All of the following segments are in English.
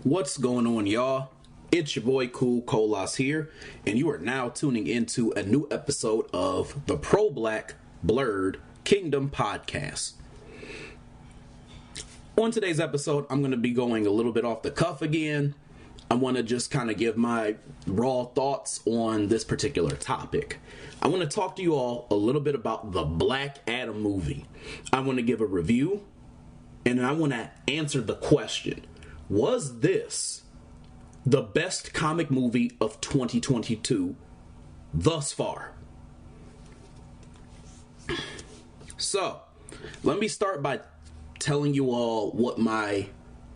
What's going on, y'all? It's your boy Cool Colas here, and you are now tuning into a new episode of the Pro Black Blurred Kingdom podcast. On today's episode, I'm going to be going a little bit off the cuff again. I want to just kind of give my raw thoughts on this particular topic. I want to talk to you all a little bit about the Black Adam movie. I want to give a review, and I want to answer the question: was this the best comic movie of 2022 thus far? So, let me start by telling you all what my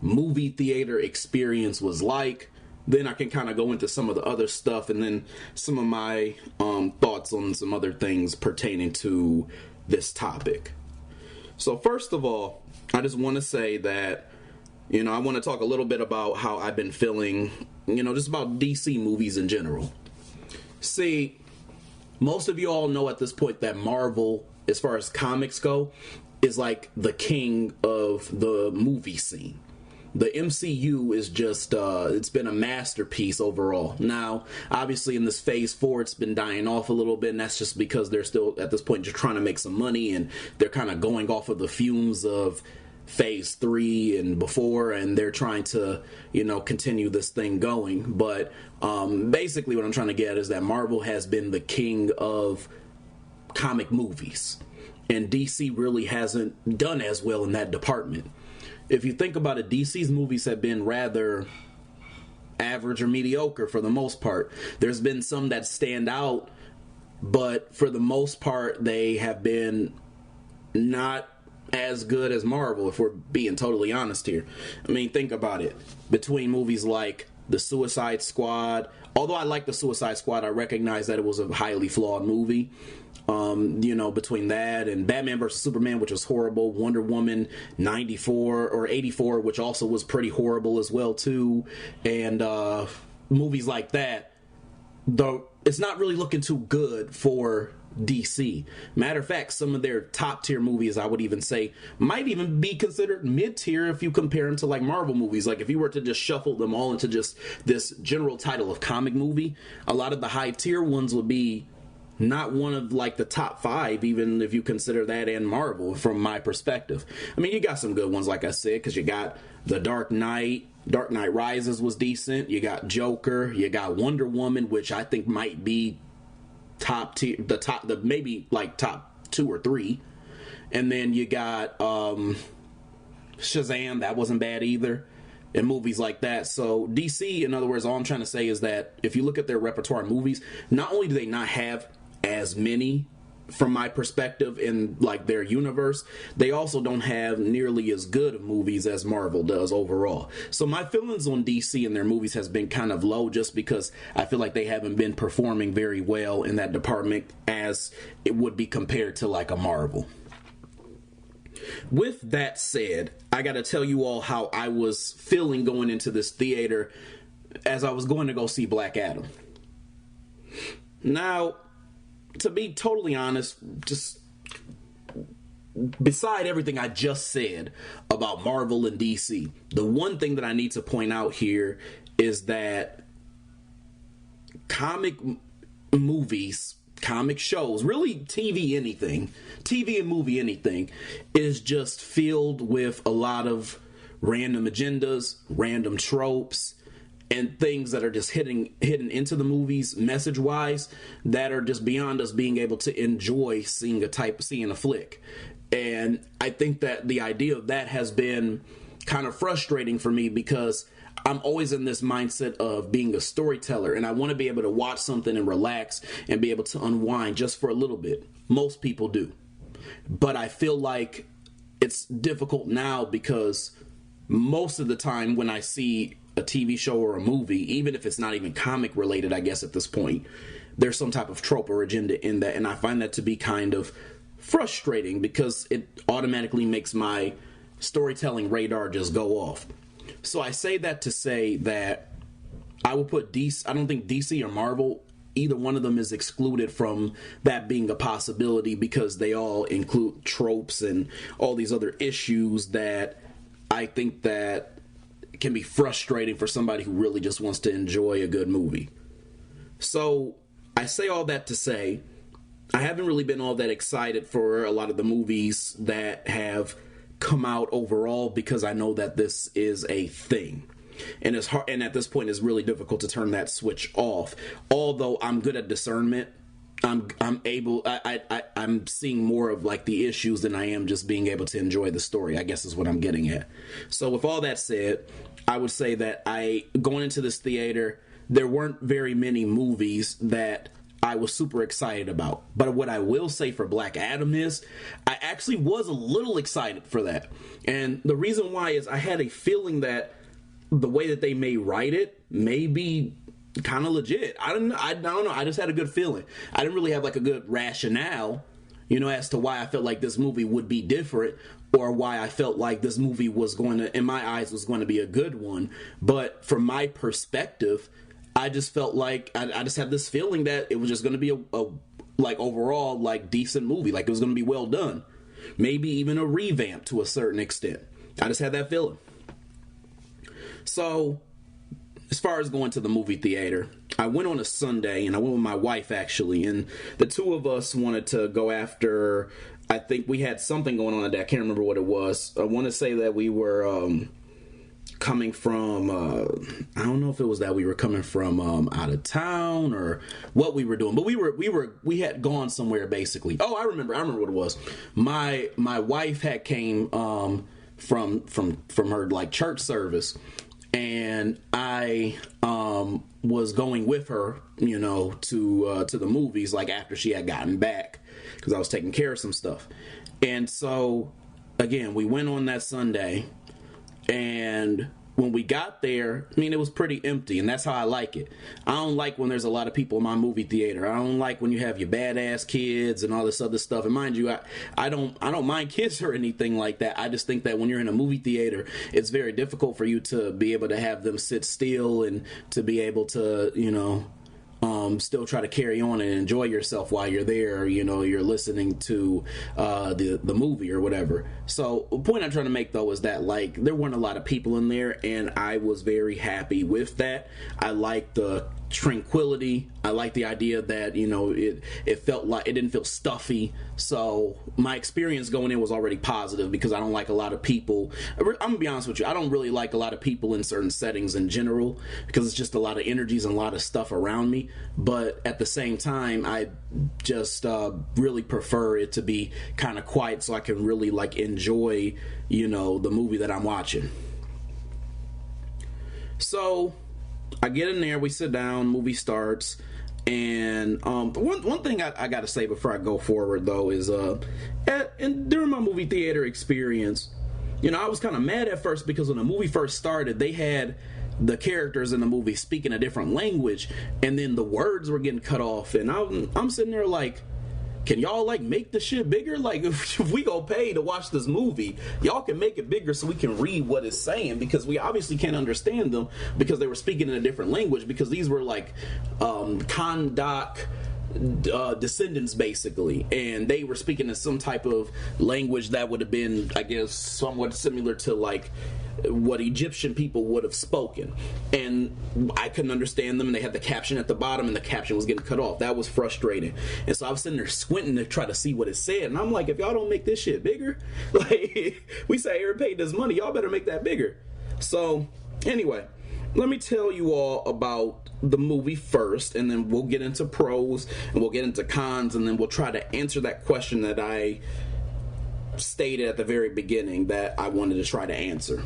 movie theater experience was like. Then I can kind of go into some of the other stuff, and then some of my thoughts on some other things pertaining to this topic. So first of all, I just want to say that I want to talk a little bit about how I've been feeling, just about DC movies in general. See, most of you all know at this point that Marvel, as far as comics go, is like the king of the movie scene. The MCU is just, it's been a masterpiece overall. Now, obviously in this phase 4, it's been dying off a little bit, and that's just because they're still, at this point, just trying to make some money, and they're kind of going off of the fumes of phase 3 and before, and they're trying to, continue this thing going. But basically what I'm trying to get at is that Marvel has been the king of comic movies, and DC really hasn't done as well in that department. If you think about it, DC's movies have been rather average or mediocre for the most part. There's been some that stand out, but for the most part, they have been not as good as Marvel, if we're being totally honest here. I mean, think about it. Between movies like The Suicide Squad, although I like The Suicide Squad, I recognize that it was a highly flawed movie. Between that and Batman vs. Superman, which was horrible, Wonder Woman 94 or 84, which also was pretty horrible as well too, and movies like that, though it's not really looking too good for DC. Matter of fact, some of their top tier movies, I would even say, might even be considered mid tier if you compare them to like Marvel movies. Like if you were to just shuffle them all into just this general title of comic movie, a lot of the high tier ones would be not one of like the top 5, even if you consider that and Marvel, from my perspective. I mean, you got some good ones, like I said, because you got The Dark Knight Rises was decent. You got Joker, you got Wonder Woman, which I think might be top tier, the maybe like top 2 or 3. And then you got Shazam, that wasn't bad either, and movies like that. So DC, in other words, all I'm trying to say is that if you look at their repertoire of movies, not only do they not have as many, from my perspective, in like their universe, they also don't have nearly as good of movies as Marvel does overall. So my feelings on DC and their movies has been kind of low, just because I feel like they haven't been performing very well in that department as it would be compared to like a Marvel. With that said, I gotta tell you all how I was feeling going into this theater as I was going to go see Black Adam. Now, to be totally honest, just beside everything I just said about Marvel and DC, the one thing that I need to point out here is that comic movies, comic shows, really TV and movie anything, is just filled with a lot of random agendas, random tropes, and things that are just hidden into the movies message wise, that are just beyond us being able to enjoy seeing a flick. And I think that the idea of that has been kind of frustrating for me, because I'm always in this mindset of being a storyteller, and I want to be able to watch something and relax and be able to unwind just for a little bit. Most people do. But I feel like it's difficult now, because most of the time when I see a TV show or a movie, even if it's not even comic related, I guess at this point, there's some type of trope or agenda in that, and I find that to be kind of frustrating, because it automatically makes my storytelling radar just go off. So I say that to say that I will put DC, I don't think DC or Marvel, either one of them is excluded from that being a possibility, because they all include tropes and all these other issues that I think that can be frustrating for somebody who really just wants to enjoy a good movie. So I say all that to say, I haven't really been all that excited for a lot of the movies that have come out overall, because I know that this is a thing. And it's hard, and at this point it's really difficult to turn that switch off. Although I'm good at discernment, I'm seeing more of like the issues than I am just being able to enjoy the story, I guess is what I'm getting at. So with all that said, I would say that going into this theater, there weren't very many movies that I was super excited about. But what I will say for Black Adam is I actually was a little excited for that. And the reason why is I had a feeling that the way that they may write it may be kind of legit. I don't know. I just had a good feeling. I didn't really have like a good rationale, as to why I felt like this movie would be different, or why I felt like this movie was going to, in my eyes, was going to be a good one. But from my perspective, I just felt like I just had this feeling that it was just going to be a like overall like decent movie. Like it was going to be well done. Maybe even a revamp to a certain extent. I just had that feeling. So, as far as going to the movie theater, I went on a Sunday, and I went with my wife, actually, and the two of us wanted to go after, I think we had something going on that day. I can't remember what it was. I want to say that we were coming from, I don't know if it was that we were coming from out of town or what we were doing, but we had gone somewhere, basically. Oh, I remember what it was. My wife had came from her like church service, and I was going with her, to the movies, like after she had gotten back, because I was taking care of some stuff. And so, again, we went on that Sunday, and when we got there, it was pretty empty, and that's how I like it. I don't like when there's a lot of people in my movie theater. I don't like when you have your badass kids and all this other stuff. And mind you, I don't mind kids or anything like that. I just think that when you're in a movie theater, it's very difficult for you to be able to have them sit still and to be able to, still try to carry on and enjoy yourself while you're there. You're listening to the movie or whatever. So the point I'm trying to make, though, is that like there weren't a lot of people in there, and I was very happy with that. I like the tranquility. I like the idea that it felt like it didn't feel stuffy. So my experience going in was already positive, because I don't like a lot of people. I'm gonna be honest with you, I don't really like a lot of people in certain settings in general, because it's just a lot of energies and a lot of stuff around me. But at the same time, I just really prefer it to be kind of quiet, so I can really like enjoy the movie that I'm watching. So I get in there, we sit down, movie starts, and one thing I gotta say before I go forward, though, is during my movie theater experience, I was kind of mad at first, because when the movie first started, they had the characters in the movie speaking a different language, and then the words were getting cut off, and I'm sitting there like, can y'all like make the shit bigger? Like if we go pay to watch this movie, y'all can make it bigger so we can read what it's saying, because we obviously can't understand them because they were speaking in a different language, because these were like Kandak descendants, basically, and they were speaking in some type of language that would have been, I guess, somewhat similar to like what Egyptian people would have spoken, and I couldn't understand them, and they had the caption at the bottom, and the caption was getting cut off. That was frustrating. And so I was sitting there squinting to try to see what it said, and I'm like, if y'all don't make this shit bigger, like we say Aaron paid this money, y'all better make that bigger. So anyway, let me tell you all about the movie first, and then we'll get into pros and we'll get into cons, and then we'll try to answer that question that I stated at the very beginning that I wanted to try to answer.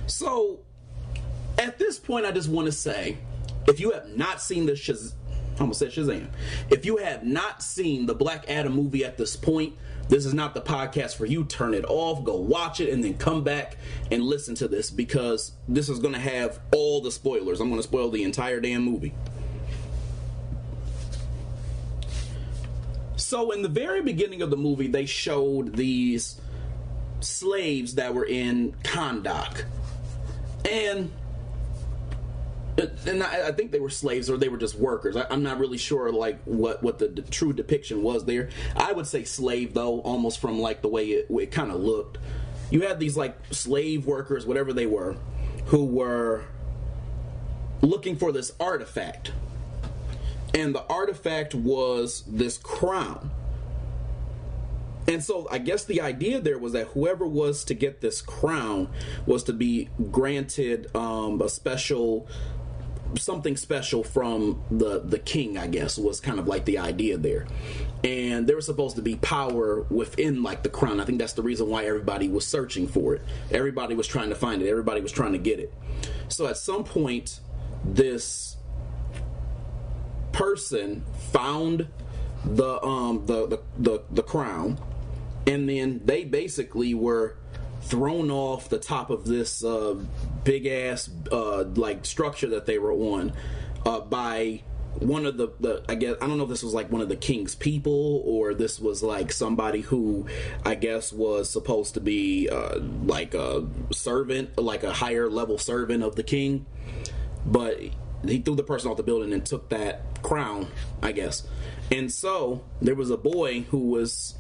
So at this point, I just want to say, if you have not seen the I almost said Shazam. If you have not seen the Black Adam movie at this point, this is not the podcast for you. Turn it off, go watch it, and then come back and listen to this, because this is going to have all the spoilers. I'm going to spoil the entire damn movie. So in the very beginning of the movie, they showed these slaves that were in Kandak. And I think they were slaves, or they were just workers. I'm not really sure like what the true depiction was there. I would say slave, though, almost from like the way it kind of looked. you had these like slave workers, whatever they were, who were looking for this artifact. And the artifact was this crown. And so I guess the idea there was that whoever was to get this crown was to be granted something special from the king, I guess, was kind of like the idea there. And there was supposed to be power within like the crown. I think that's the reason why everybody was searching for it. Everybody was trying to find it. Everybody was trying to get it. So at some point, this person found the crown, and then they basically were thrown off the top of this big ass like structure that they were on by one of the I guess, I don't know if this was like one of the king's people, or this was like somebody who I guess was supposed to be like a servant, like a higher level servant of the king. But he threw the person off the building and took that crown, I guess. And so there was a boy who was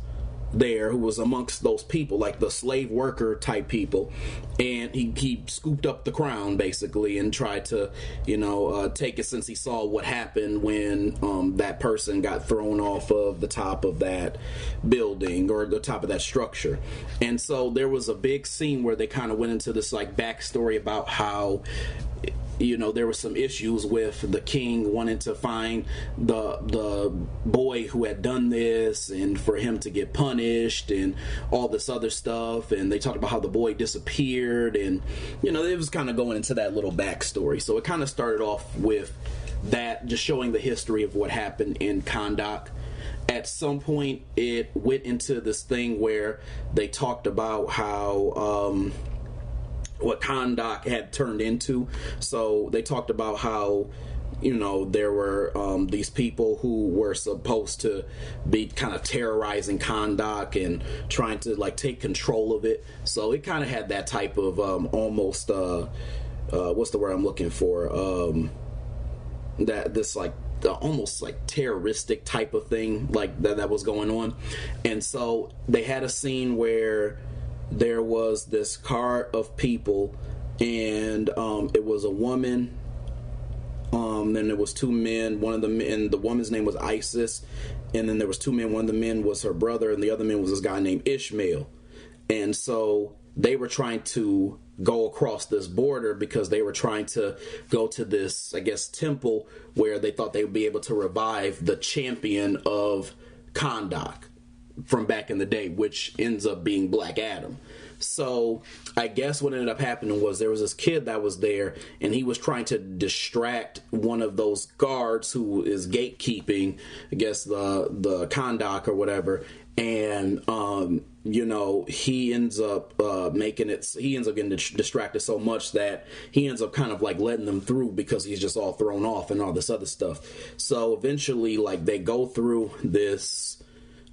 there, who was amongst those people, like the slave worker type people, and he scooped up the crown basically and tried to, take it, since he saw what happened when that person got thrown off of the top of that building, or the top of that structure. And so there was a big scene where they kind of went into this like backstory about how there were some issues with the king wanting to find the boy who had done this, and for him to get punished and all this other stuff. And they talked about how the boy disappeared, and it was kind of going into that little backstory. So it kind of started off with that, just showing the history of what happened in Kahndaq. At some point it went into this thing where they talked about how what Kahndaq had turned into. So they talked about how there were these people who were supposed to be kind of terrorizing Kahndaq and trying to like take control of it. So it kind of had that type of almost what's the word I'm looking for, that this like almost like terroristic type of thing like that was going on. And so they had a scene where there was this cart of people, and it was a woman, then there was two men. One of the men, the woman's name was Isis, and then there was two men. One of the men was her brother, and the other man was this guy named Ishmael. And so they were trying to go across this border because they were trying to go to this, I guess, temple where they thought they would be able to revive the champion of Kahndaq from back in the day, which ends up being Black Adam. So I guess what ended up happening was there was this kid that was there, and he was trying to distract one of those guards who is gatekeeping, I guess, the Kahndaq or whatever. And he ends up getting distracted so much that he ends up kind of like letting them through, because he's just all thrown off and all this other stuff. So eventually, like, they go through this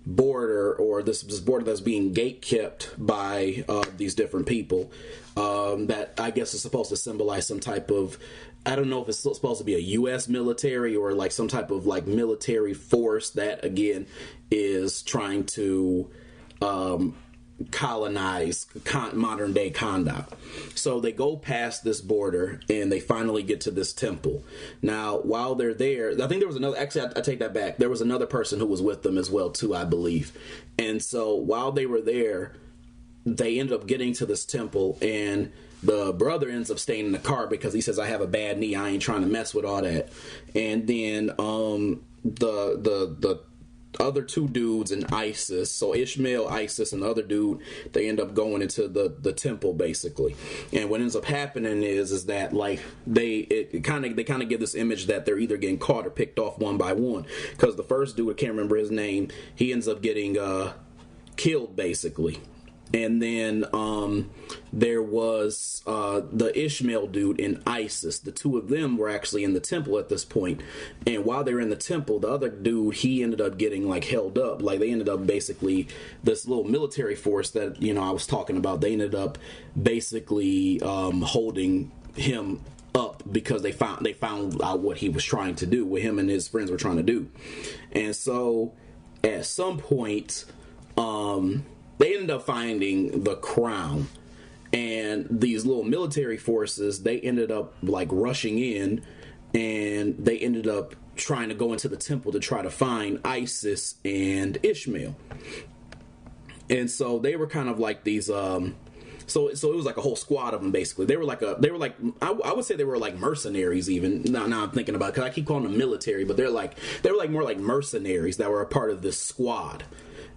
border, or this border that's being gate-kept by these different people, that I guess is supposed to symbolize some type of, I don't know if it's supposed to be a U.S. military or like some type of like military force that again is trying to colonize modern day Kahndaq. So they go past this border and they finally get to this temple. Now, while they're there, I think there was another, actually I take that back, there was another person who was with them as well too, I believe. And so while they were there, they ended up getting to this temple, and the brother ends up staying in the car because he says, I have a bad knee, I ain't trying to mess with all that. And then the other two dudes and Isis, so Ishmael, Isis, and the other dude, they end up going into the temple basically. And what ends up happening is that like they kind of give this image that they're either getting caught or picked off one by one, because the first dude, I can't remember his name, he ends up getting killed basically. And then there was the Ishmael dude and Isis. The two of them were actually in the temple at this point. And while they were in the temple, the other dude, he ended up getting like held up. Like they ended up basically, this little military force that, I was talking about, they ended up basically holding him up because they found out what he was trying to do, what him and his friends were trying to do. And so at some point, they ended up finding the crown, and these little military forces, they ended up like rushing in, and they ended up trying to go into the temple to try to find Isis and Ishmael. And so they were kind of like these so it was like a whole squad of them. Basically, they were like I would say they were like mercenaries. Even now I'm thinking about it, because I keep calling them military, but they were like more like mercenaries that were a part of this squad.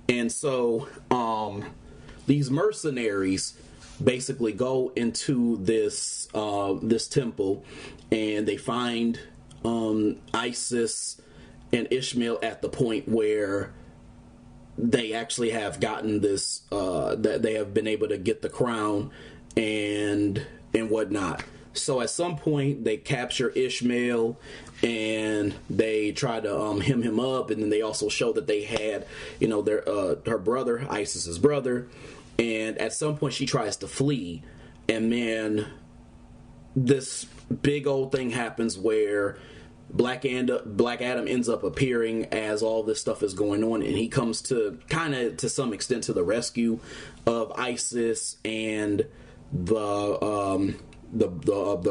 And so these mercenaries basically go into this temple, and they find Isis and Ishmael at the point where they actually have gotten this, that they have been able to get the crown and whatnot. So at some point they capture Ishmael, and they try to hem him up, and then they also show that they had, their her brother, Isis's brother, and at some point she tries to flee, and then this big old thing happens where Black Adam ends up appearing as all this stuff is going on, and he comes to kind of, to some extent, to the rescue of Isis and the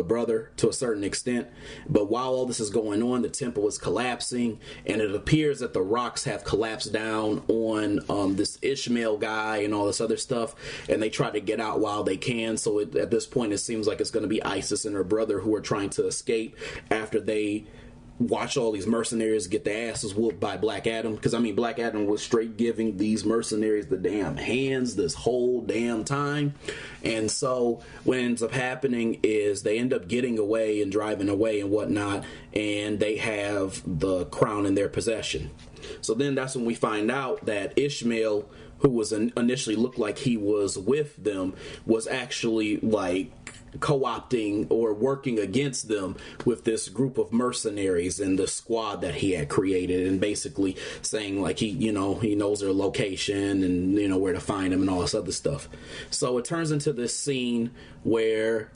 brother to a certain extent. But while all this is going on, the temple is collapsing, and it appears that the rocks have collapsed down on this Ishmael guy and all this other stuff, and they try to get out while they can. So at this point it seems like it's going to be Isis and her brother who are trying to escape after they watch all these mercenaries get their asses whooped by Black Adam. Because I mean, Black Adam was straight giving these mercenaries the damn hands this whole damn time. And so what ends up happening is they end up getting away and driving away and whatnot, and they have the crown in their possession. So then that's when we find out that Ishmael, who was initially looked like he was with them, was actually like co-opting or working against them with this group of mercenaries and the squad that he had created, and basically saying like he knows their location and where to find them and all this other stuff. So it turns into this scene where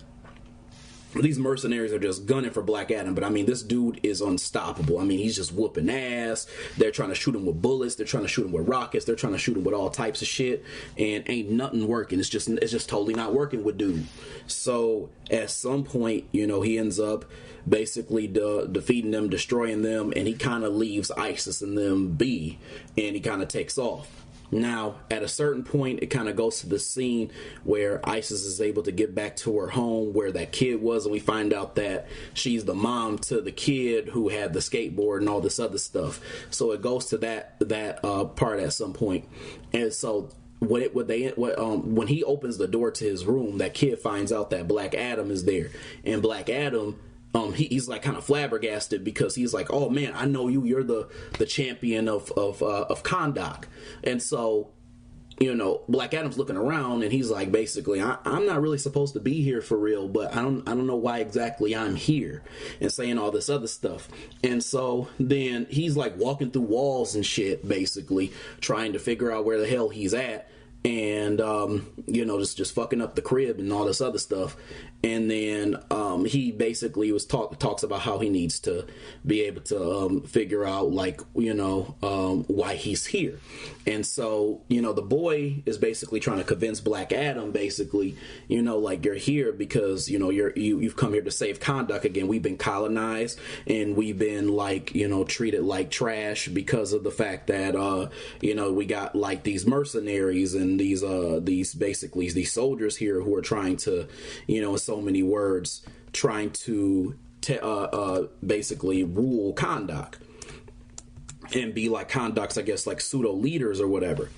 these mercenaries are just gunning for Black Adam, but I mean, this dude is unstoppable. I mean, he's just whooping ass. They're trying to shoot him with bullets. They're trying to shoot him with rockets. They're trying to shoot him with all types of shit, and ain't nothing working. It's just totally not working with dude. So at some point, he ends up basically defeating them, destroying them, and he kind of leaves Isis and them be, and he kind of takes off. Now, at a certain point, it kind of goes to the scene where Isis is able to get back to her home where that kid was, and we find out that she's the mom to the kid who had the skateboard and all this other stuff. So it goes to that part at some point. And so when he opens the door to his room, that kid finds out that Black Adam is there, and Black Adam, he's like kind of flabbergasted, because he's like, oh man, I know you. You're the champion of Kahndaq. And so, Black Adam's looking around, and he's like, basically, I'm not really supposed to be here for real, but I don't know why exactly I'm here, and saying all this other stuff. And so then he's like walking through walls and shit, basically trying to figure out where the hell he's at. And just fucking up the crib and all this other stuff. And then he basically talks about how he needs to be able to figure out why he's here. And so the boy is basically trying to convince Black Adam, basically, you're here because you've come here to save Kahndaq again. We've been colonized, and we've been treated like trash because of the fact that we got like these mercenaries and these basically these soldiers here who are trying to, in so many words, trying to basically rule Kahndaq and be like Kahndaq's, I guess, like pseudo leaders or whatever.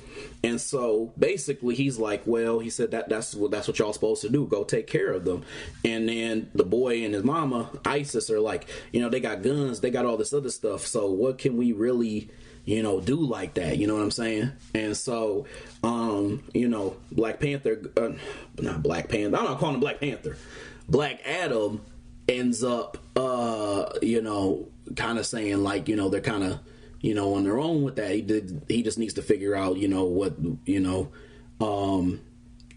And so basically he's like, well, he said that's what y'all supposed to do, go take care of them. And then the boy and his mama, Isis, are like, they got guns, they got all this other stuff, so what can we really do like that? You know what I'm saying? And so, Black Panther, not Black Panther, I'm not calling him Black Panther. Black Adam ends up, kind of saying like, they're kind of, on their own with that. He just needs to figure out,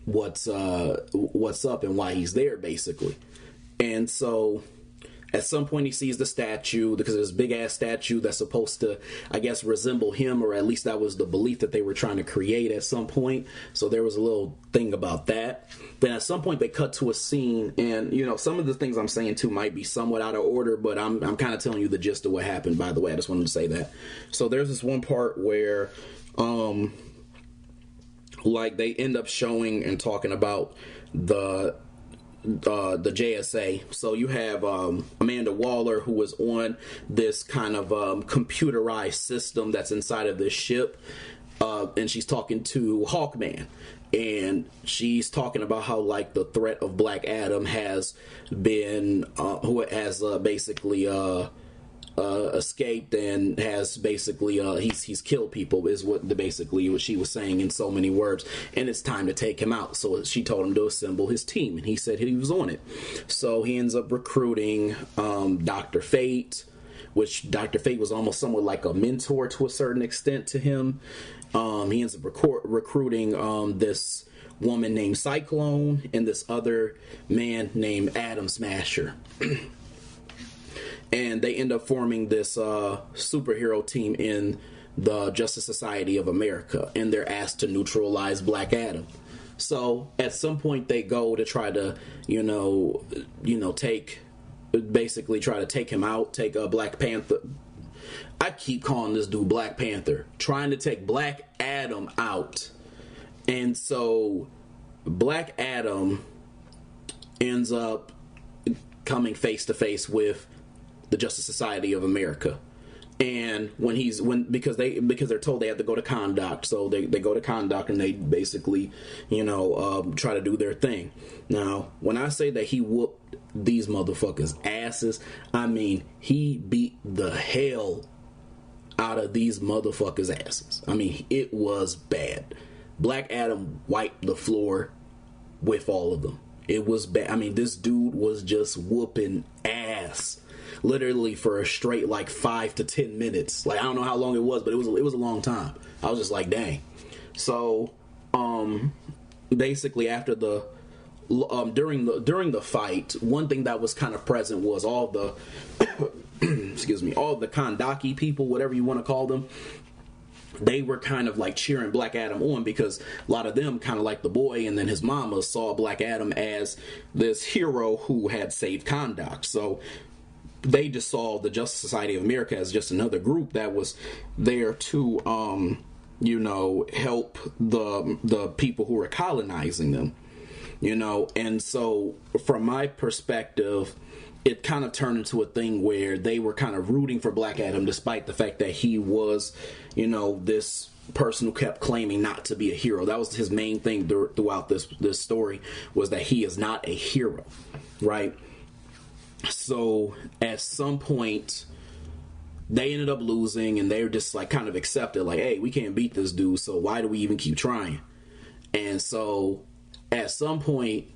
what's up and why he's there, basically. And so At some point, he sees the statue, because it's this big ass statue that's supposed to, I guess, resemble him, or at least that was the belief that they were trying to create at some point. So there was a little thing about that. Then at some point, they cut to a scene, and some of the things I'm saying too might be somewhat out of order, but I'm kind of telling you the gist of what happened. By the way, I just wanted to say that. So there's this one part where, like, they end up showing and talking about the JSA. So you have Amanda Waller, who was on this kind of computerized system that's inside of this ship, and she's talking to Hawkman, and she's talking about how, like, the threat of Black Adam has been who has basically escaped and has basically he's killed people, is what she was saying in so many words, and it's time to take him out. So she told him to assemble his team, and he said he was on it. So he ends up recruiting Dr. Fate, which Dr. Fate was almost somewhat like a mentor to a certain extent to him. He ends up recruiting this woman named Cyclone and this other man named Atom Smasher. And they end up forming this superhero team in the Justice Society of America, and they're asked to neutralize Black Adam. So at some point they go to try to, try to take him out, take Black Panther. I keep calling this dude Black Panther, trying to take Black Adam out. And so Black Adam ends up coming face to face with the Justice Society of America. And because they're told they have to go to Conduct, so they go to Conduct, and they basically try to do their thing. Now, when I say that he whooped these motherfuckers asses, I mean he beat the hell out of these motherfuckers asses. I mean, it was bad. Black Adam wiped the floor with all of them. It was bad. I mean, this dude was just whooping ass, literally for a straight like 5 to 10 minutes. Like, I don't know how long it was, but it was a long time. I was just like, dang. So basically after the during the fight, one thing that was kind of present was all the excuse me, all the Kandaki people, whatever you want to call them. They were kind of like cheering Black Adam on, because a lot of them, kind of like the boy and then his mama, saw Black Adam as this hero who had saved Conduct. So they just saw the Justice Society of America as just another group that was there to help the people who were colonizing them, and so from my perspective, it kind of turned into a thing where they were kind of rooting for Black Adam, despite the fact that he was, this person who kept claiming not to be a hero. That was his main thing throughout this story, was that he is not a hero, right? So at some point they ended up losing, and they were just like kind of accepted, like, hey, we can't beat this dude, so why do we even keep trying? And so at some point,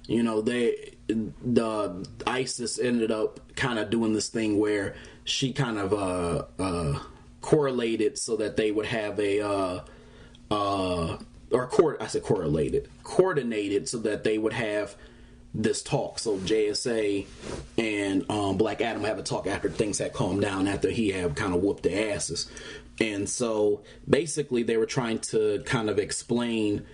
the ISIS ended up kind of doing this thing where she kind of correlated so that they would have coordinated so that they would have this talk. So JSA and Black Adam have a talk after things had calmed down, after he had kind of whooped their asses. And so basically they were trying to kind of explain,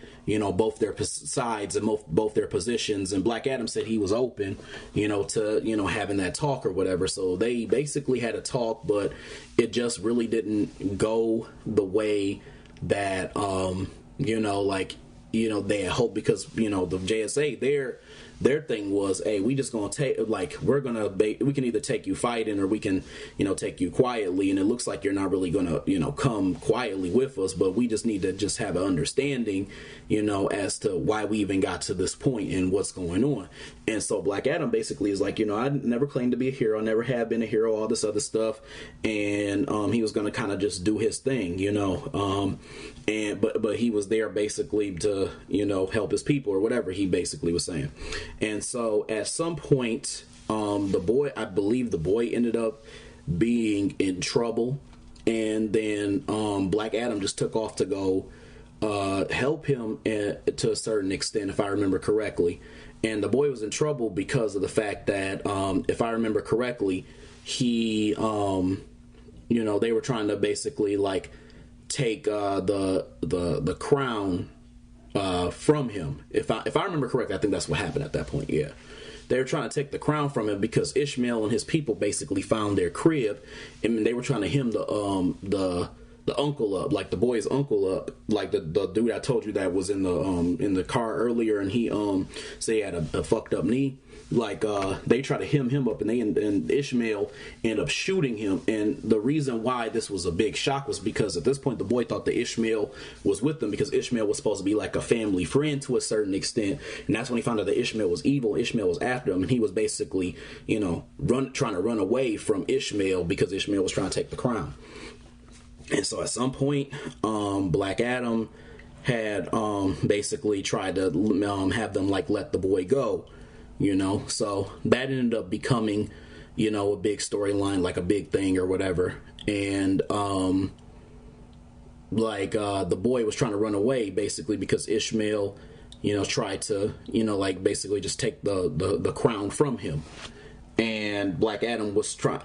both their sides and both their positions. And Black Adam said he was open, to, having that talk or whatever. So they basically had a talk, but it just really didn't go the way that, they had hoped, because, the JSA, their thing was, hey, we just gonna take, like, we can either take you fighting, or we can, take you quietly, and it looks like you're not really gonna, come quietly with us, but we just need to just have an understanding, as to why we even got to this point and what's going on. And so Black Adam basically is like, I never claimed to be a hero, never have been a hero, all this other stuff, and he was gonna kind of just do his thing, but he was there basically to, help his people, or whatever he basically was saying. And so at some point, I believe the boy ended up being in trouble, and then Black Adam just took off to go help him to a certain extent, if I remember correctly. and the boy was in trouble because of the fact that, if I remember correctly, he, they were trying to basically like take the crown from him. If I remember correctly, I think that's what happened at that point. Yeah. They were trying to take the crown from him because Ishmael and his people basically found their crib, and they were trying to hem the uncle up, like the boy's uncle up, like the dude I told you that was in the car earlier, and he said he had a fucked up knee. Like they try to hem him up, and Ishmael ended up shooting him. And the reason why this was a big shock was because at this point the boy thought that Ishmael was with them, because Ishmael was supposed to be like a family friend to a certain extent, and that's when he found out that Ishmael was evil. Ishmael was after him, and he was basically trying to run away from Ishmael because Ishmael was trying to take the crown. And so at some point, Black Adam had basically tried to have them like let the boy go. So that ended up becoming, a big storyline, like a big thing or whatever. And, the boy was trying to run away basically because Ishmael, tried to, basically just take the crown from him. And Black Adam was trying,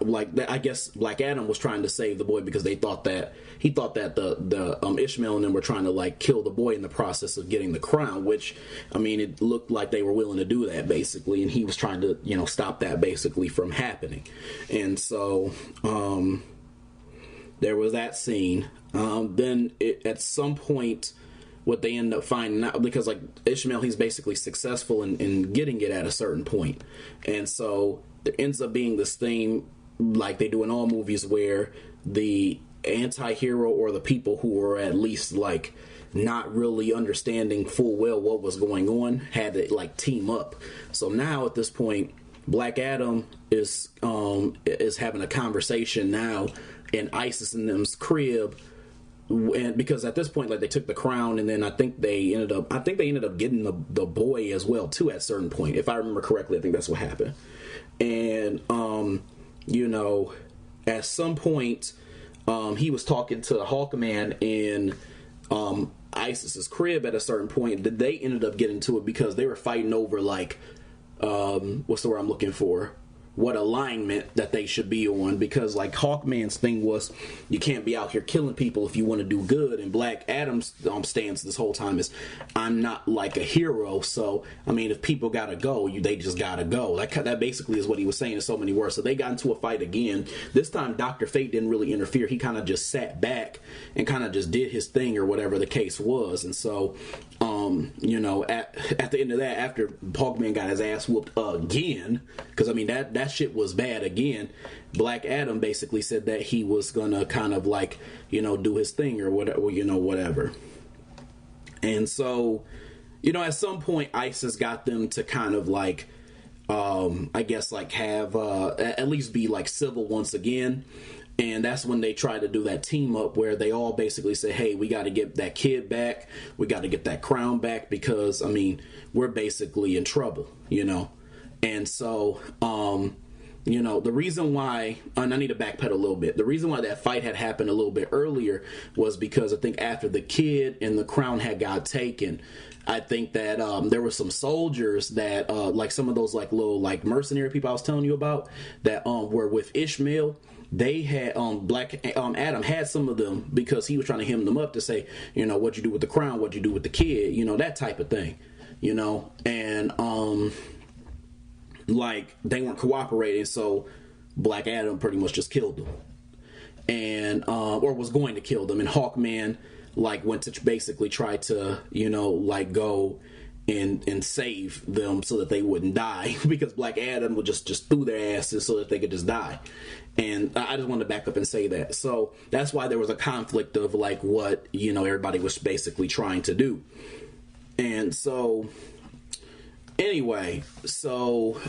I guess Black Adam was trying to save the boy because he thought that the Ishmael and them were trying to like kill the boy in the process of getting the crown, which, I mean, it looked like they were willing to do that basically, and he was trying to, stop that basically from happening. And so, there was that scene. Then at some point, what they end up finding out, because like Ishmael, he's basically successful in getting it at a certain point. And so there ends up being this thing like they do in all movies where the anti-hero or the people who were at least like not really understanding full well what was going on had to like team up. So now at this point, Black Adam is having a conversation now in Isis and them's crib. And because at this point, like, they took the crown, and then I think they ended up getting the boy as well too at a certain point. If I remember correctly, I think that's what happened. And at some point, he was talking to Hawkman in Isis's crib at a certain point. That they ended up getting to it because they were fighting over like what's the word I'm looking for? What alignment that they should be on, because like Hawkman's thing was you can't be out here killing people if you want to do good, and Black Adam's stance this whole time is I'm not like a hero, so I mean if people gotta go, they just gotta go. That basically is what he was saying in so many words. So they got into a fight again. This time Dr. Fate didn't really interfere. He kind of just sat back and kind of just did his thing or whatever the case was. And so at the end of that, after Hawkman got his ass whooped again, because I mean that shit was bad again, Black Adam basically said that he was gonna kind of like do his thing or whatever. And so at some point Isis got them to kind of like I guess like have at least be like civil once again. And that's when they try to do that team up where they all basically say, hey, we got to get that kid back. We got to get that crown back because, I mean, we're basically in trouble, And so, the reason why, and I need to backpedal a little bit. The reason why that fight had happened a little bit earlier was because I think after the kid and the crown had got taken, I think that there were some soldiers that, like some of those like little like mercenary people I was telling you about that were with Ishmael. They had Black Adam had some of them because he was trying to hem them up to say, what'd you do with the crown, what'd you do with the kid, that type of thing, and like they weren't cooperating, so Black Adam pretty much just killed them, and or was going to kill them, and Hawkman like went to basically try to like go and save them so that they wouldn't die because Black Adam would just threw their asses so that they could just die. And I just wanted to back up and say that. So that's why there was a conflict of like what everybody was basically trying to do. And so anyway, so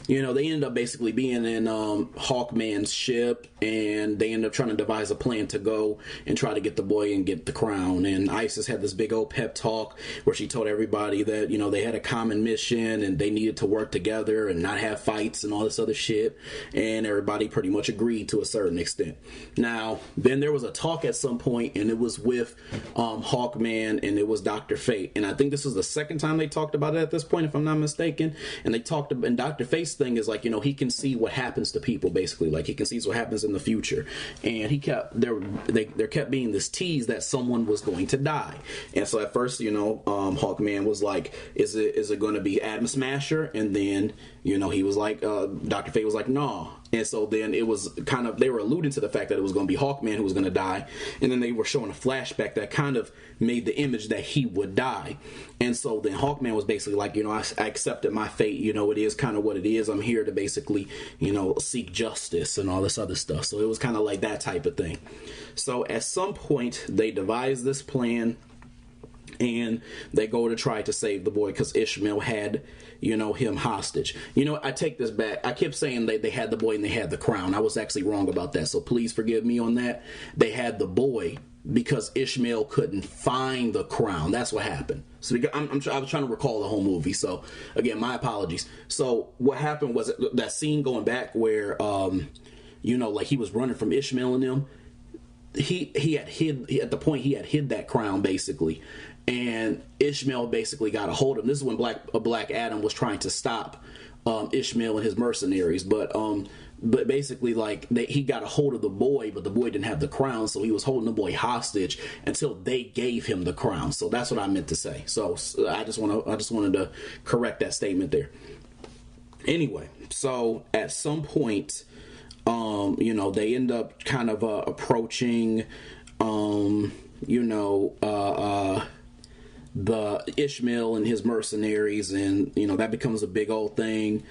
they ended up basically being in Hawkman's ship, and they ended up trying to devise a plan to go and try to get the boy and get the crown. And Isis had this big old pep talk where she told everybody that, they had a common mission and they needed to work together and not have fights and all this other shit. And everybody pretty much agreed to a certain extent. Now, then there was a talk at some point, and it was with Hawkman, and it was Dr. Fate. And I think this was the second time they talked about it at this point, if I'm not mistaken. And they talked about, and Dr. Fate's thing is like, he can see what happens to people, basically. Like, he can see what happens in the future. And he kept, there kept being this tease that someone was going to die. And so at first, Hawkman was like, is it going to be Atom Smasher? And then, he was like, Dr. Fate was like, no. And so then it was kind of, they were alluding to the fact that it was going to be Hawkman who was going to die. And then they were showing a flashback that kind of made the image that he would die. And so then Hawkman was basically like, I accepted my fate. It is kind of what it is. I'm here to basically, seek justice and all this other stuff. So it was kind of like that type of thing. So at some point they devised this plan, and they go to try to save the boy because Ishmael had, him hostage. I take this back. I kept saying they had the boy and they had the crown. I was actually wrong about that, so please forgive me on that. They had the boy because Ishmael couldn't find the crown. That's what happened. So I was trying to recall the whole movie. So again, my apologies. So what happened was that scene going back where, like he was running from Ishmael and them. He had hid that crown basically. And Ishmael basically got a hold of him. This is when Black Adam was trying to stop Ishmael and his mercenaries. But basically, he got a hold of the boy, but the boy didn't have the crown, so he was holding the boy hostage until they gave him the crown. So that's what I meant to say. So I just wanted to correct that statement there. Anyway, so at some point, they end up kind of approaching, the Ishmael and his mercenaries, and that becomes a big old thing.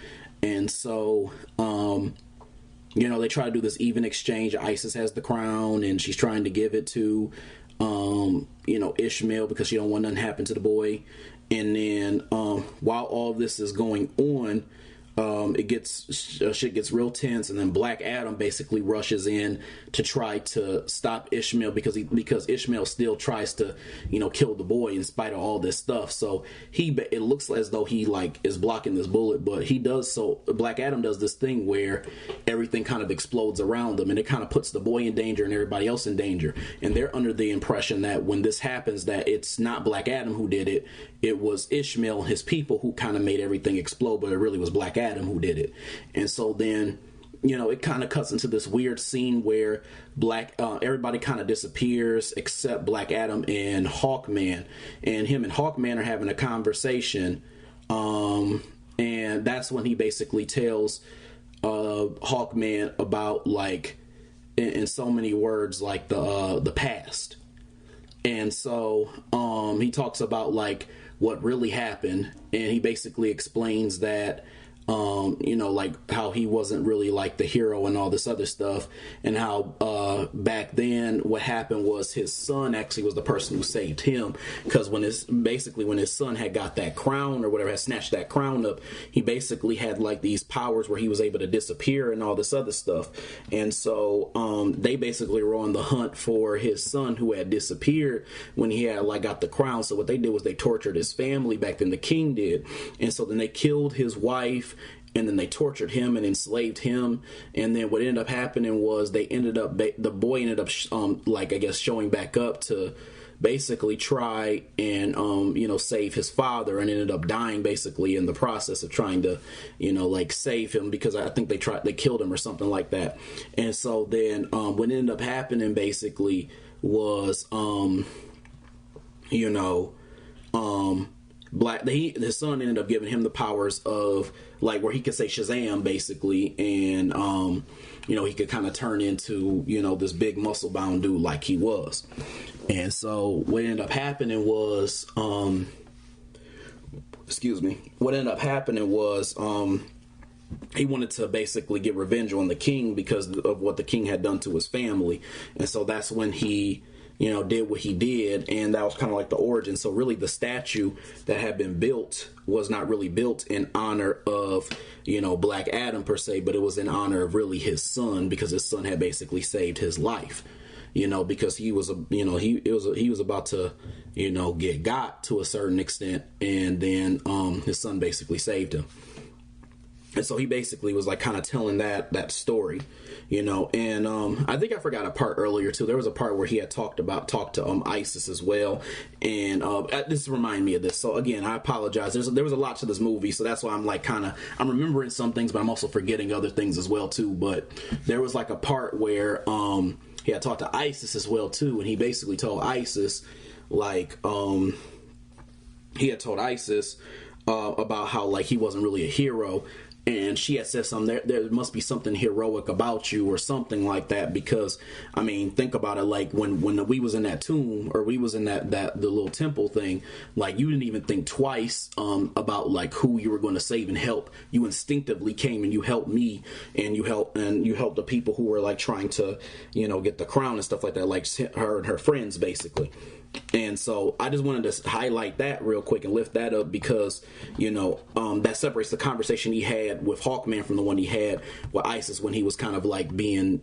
And so they try to do this even exchange. Isis has the crown and she's trying to give it to Ishmael because she don't want nothing to happen to the boy. And then while all this is going on, shit gets real tense, and then Black Adam basically rushes in to try to stop Ishmael because Ishmael still tries to kill the boy in spite of all this stuff. So it looks as though he is blocking this bullet, but he does. So Black Adam does this thing where everything kind of explodes around them, and it kind of puts the boy in danger and everybody else in danger. And they're under the impression that when this happens, that it's not Black Adam who did it. It was Ishmael and his people who kind of made everything explode, but it really was Black Adam who did it. And so then, it kind of cuts into this weird scene where everybody kind of disappears except Black Adam and Hawkman. And him and Hawkman are having a conversation. And that's when he basically tells Hawkman about, in so many words, the past. And so he talks about what really happened, and he basically explains that how he wasn't really the hero and all this other stuff, and how back then what happened was his son actually was the person who saved him, because when his son had got that crown or whatever, had snatched that crown up, he basically had these powers where he was able to disappear and all this other stuff. And so they basically were on the hunt for his son who had disappeared when he had got the crown. So what they did was they tortured his family back then, the king did. And so then they killed his wife, and then they tortured him and enslaved him. And then what ended up happening was the boy ended up showing back up to basically try and save his father, and ended up dying basically in the process of trying to save him, because I think they killed him or something like that. And so then what ended up happening basically was his son ended up giving him the powers of where he could say Shazam basically, and he could kind of turn into this big muscle bound dude like he was. And so what ended up happening was he wanted to basically get revenge on the king because of what the king had done to his family. And so that's when he did what he did, and that was kind of like the origin. So really the statue that had been built was not really built in honor of, Black Adam per se, but it was in honor of really his son, because his son had basically saved his life, because he was he was about to, get got to a certain extent, and then his son basically saved him. And so he basically was like kind of telling that story, and I think I forgot a part earlier too. There was a part where he had talked to ISIS as well, and this reminded me of this. So again, I apologize. There was a lot to this movie, so that's why I'm like I'm remembering some things, but I'm also forgetting other things as well too. But there was like a part where he had talked to ISIS as well too, and he basically told ISIS about how like he wasn't really a hero. And she had said something, there must be something heroic about you or something like that, because, I mean, think about it, like when we was in that tomb, or we was in the little temple thing, like you didn't even think twice about like who you were going to save and help. You instinctively came and you helped me, and you helped the people who were like trying to, get the crown and stuff like that, like her and her friends basically. And so I just wanted to highlight that real quick and lift that up, because that separates the conversation he had with Hawkman from the one he had with ISIS, when he was kind of like being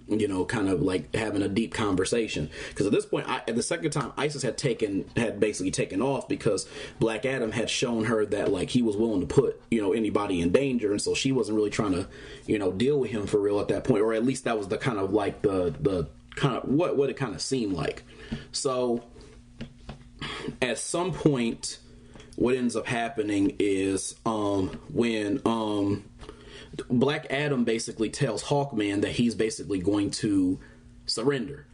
kind of like having a deep conversation. Because at this point, at the second time, ISIS had basically taken off, because Black Adam had shown her that like he was willing to put anybody in danger, and so she wasn't really trying to deal with him for real at that point, or at least that was the kind of like the kind of what it kind of seemed like. So at some point, what ends up happening is when Black Adam basically tells Hawkman that he's basically going to surrender,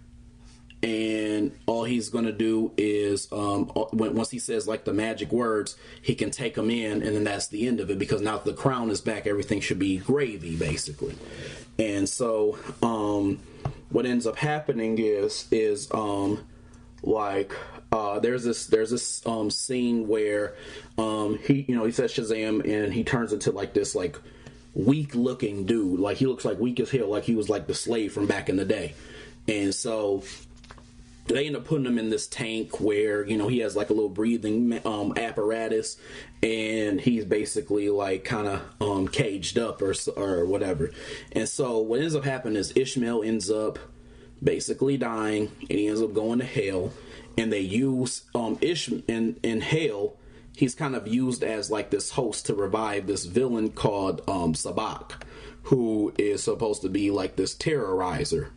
and all he's going to do is once he says like the magic words, he can take him in, and then that's the end of it, because now the crown is back, everything should be gravy basically. And so what ends up happening is there's this scene where he says Shazam, and he turns into like this like weak looking dude, like he looks like weak as hell, like he was like the slave from back in the day. And so they end up putting him in this tank where he has like a little breathing apparatus, and he's basically like kind of caged up or whatever. And so what ends up happening is Ishmael ends up basically dying, and he ends up going to hell. And they use in hell, he's kind of used as like this host to revive this villain called Sabak, who is supposed to be like this terrorizer.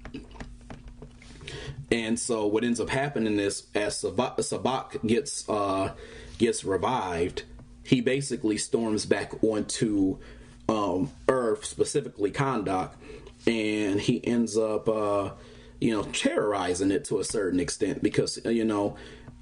And so what ends up happening is, as Sabak gets revived, he basically storms back onto Earth, specifically Kahndaq, and he ends up terrorizing it to a certain extent, because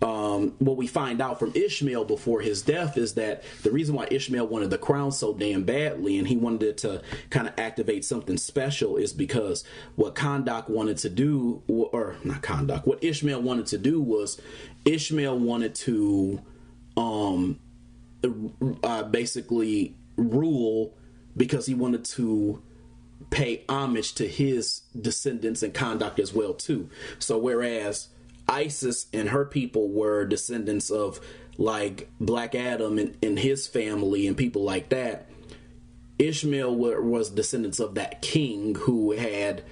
what we find out from Ishmael before his death is that the reason why Ishmael wanted the crown so damn badly, and he wanted it to kind of activate something special, is because what Kahndaq wanted to do, or not Kahndaq, what Ishmael wanted to do was Ishmael wanted to basically rule, because he wanted to pay homage to his descendants and Kahndaq as well too. So whereas Isis and her people were descendants of like Black Adam and his family and people like that, Ishmael was descendants of that king who had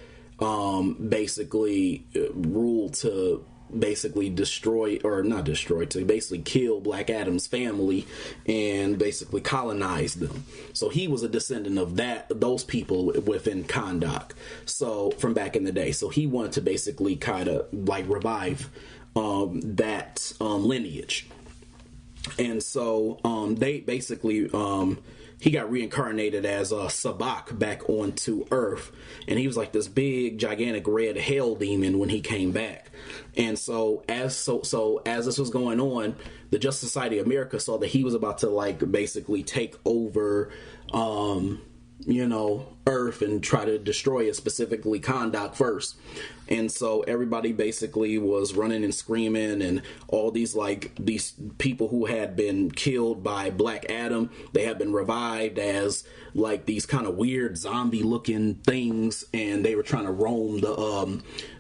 basically ruled to basically to basically kill Black Adam's family and basically colonize them. So he was a descendant of those people within Kahndaq, so from back in the day. So he wanted to basically kind of like revive that lineage. And so they basically he got reincarnated as Sabak back onto Earth, and he was like this big gigantic red hell demon when he came back. And so as this was going on, the Justice Society of America saw that he was about to like basically take over Earth and try to destroy it, specifically Kahndaq first. And so everybody basically was running and screaming, and all these people who had been killed by Black Adam, they had been revived as like these kind of weird zombie looking things, and they were trying to roam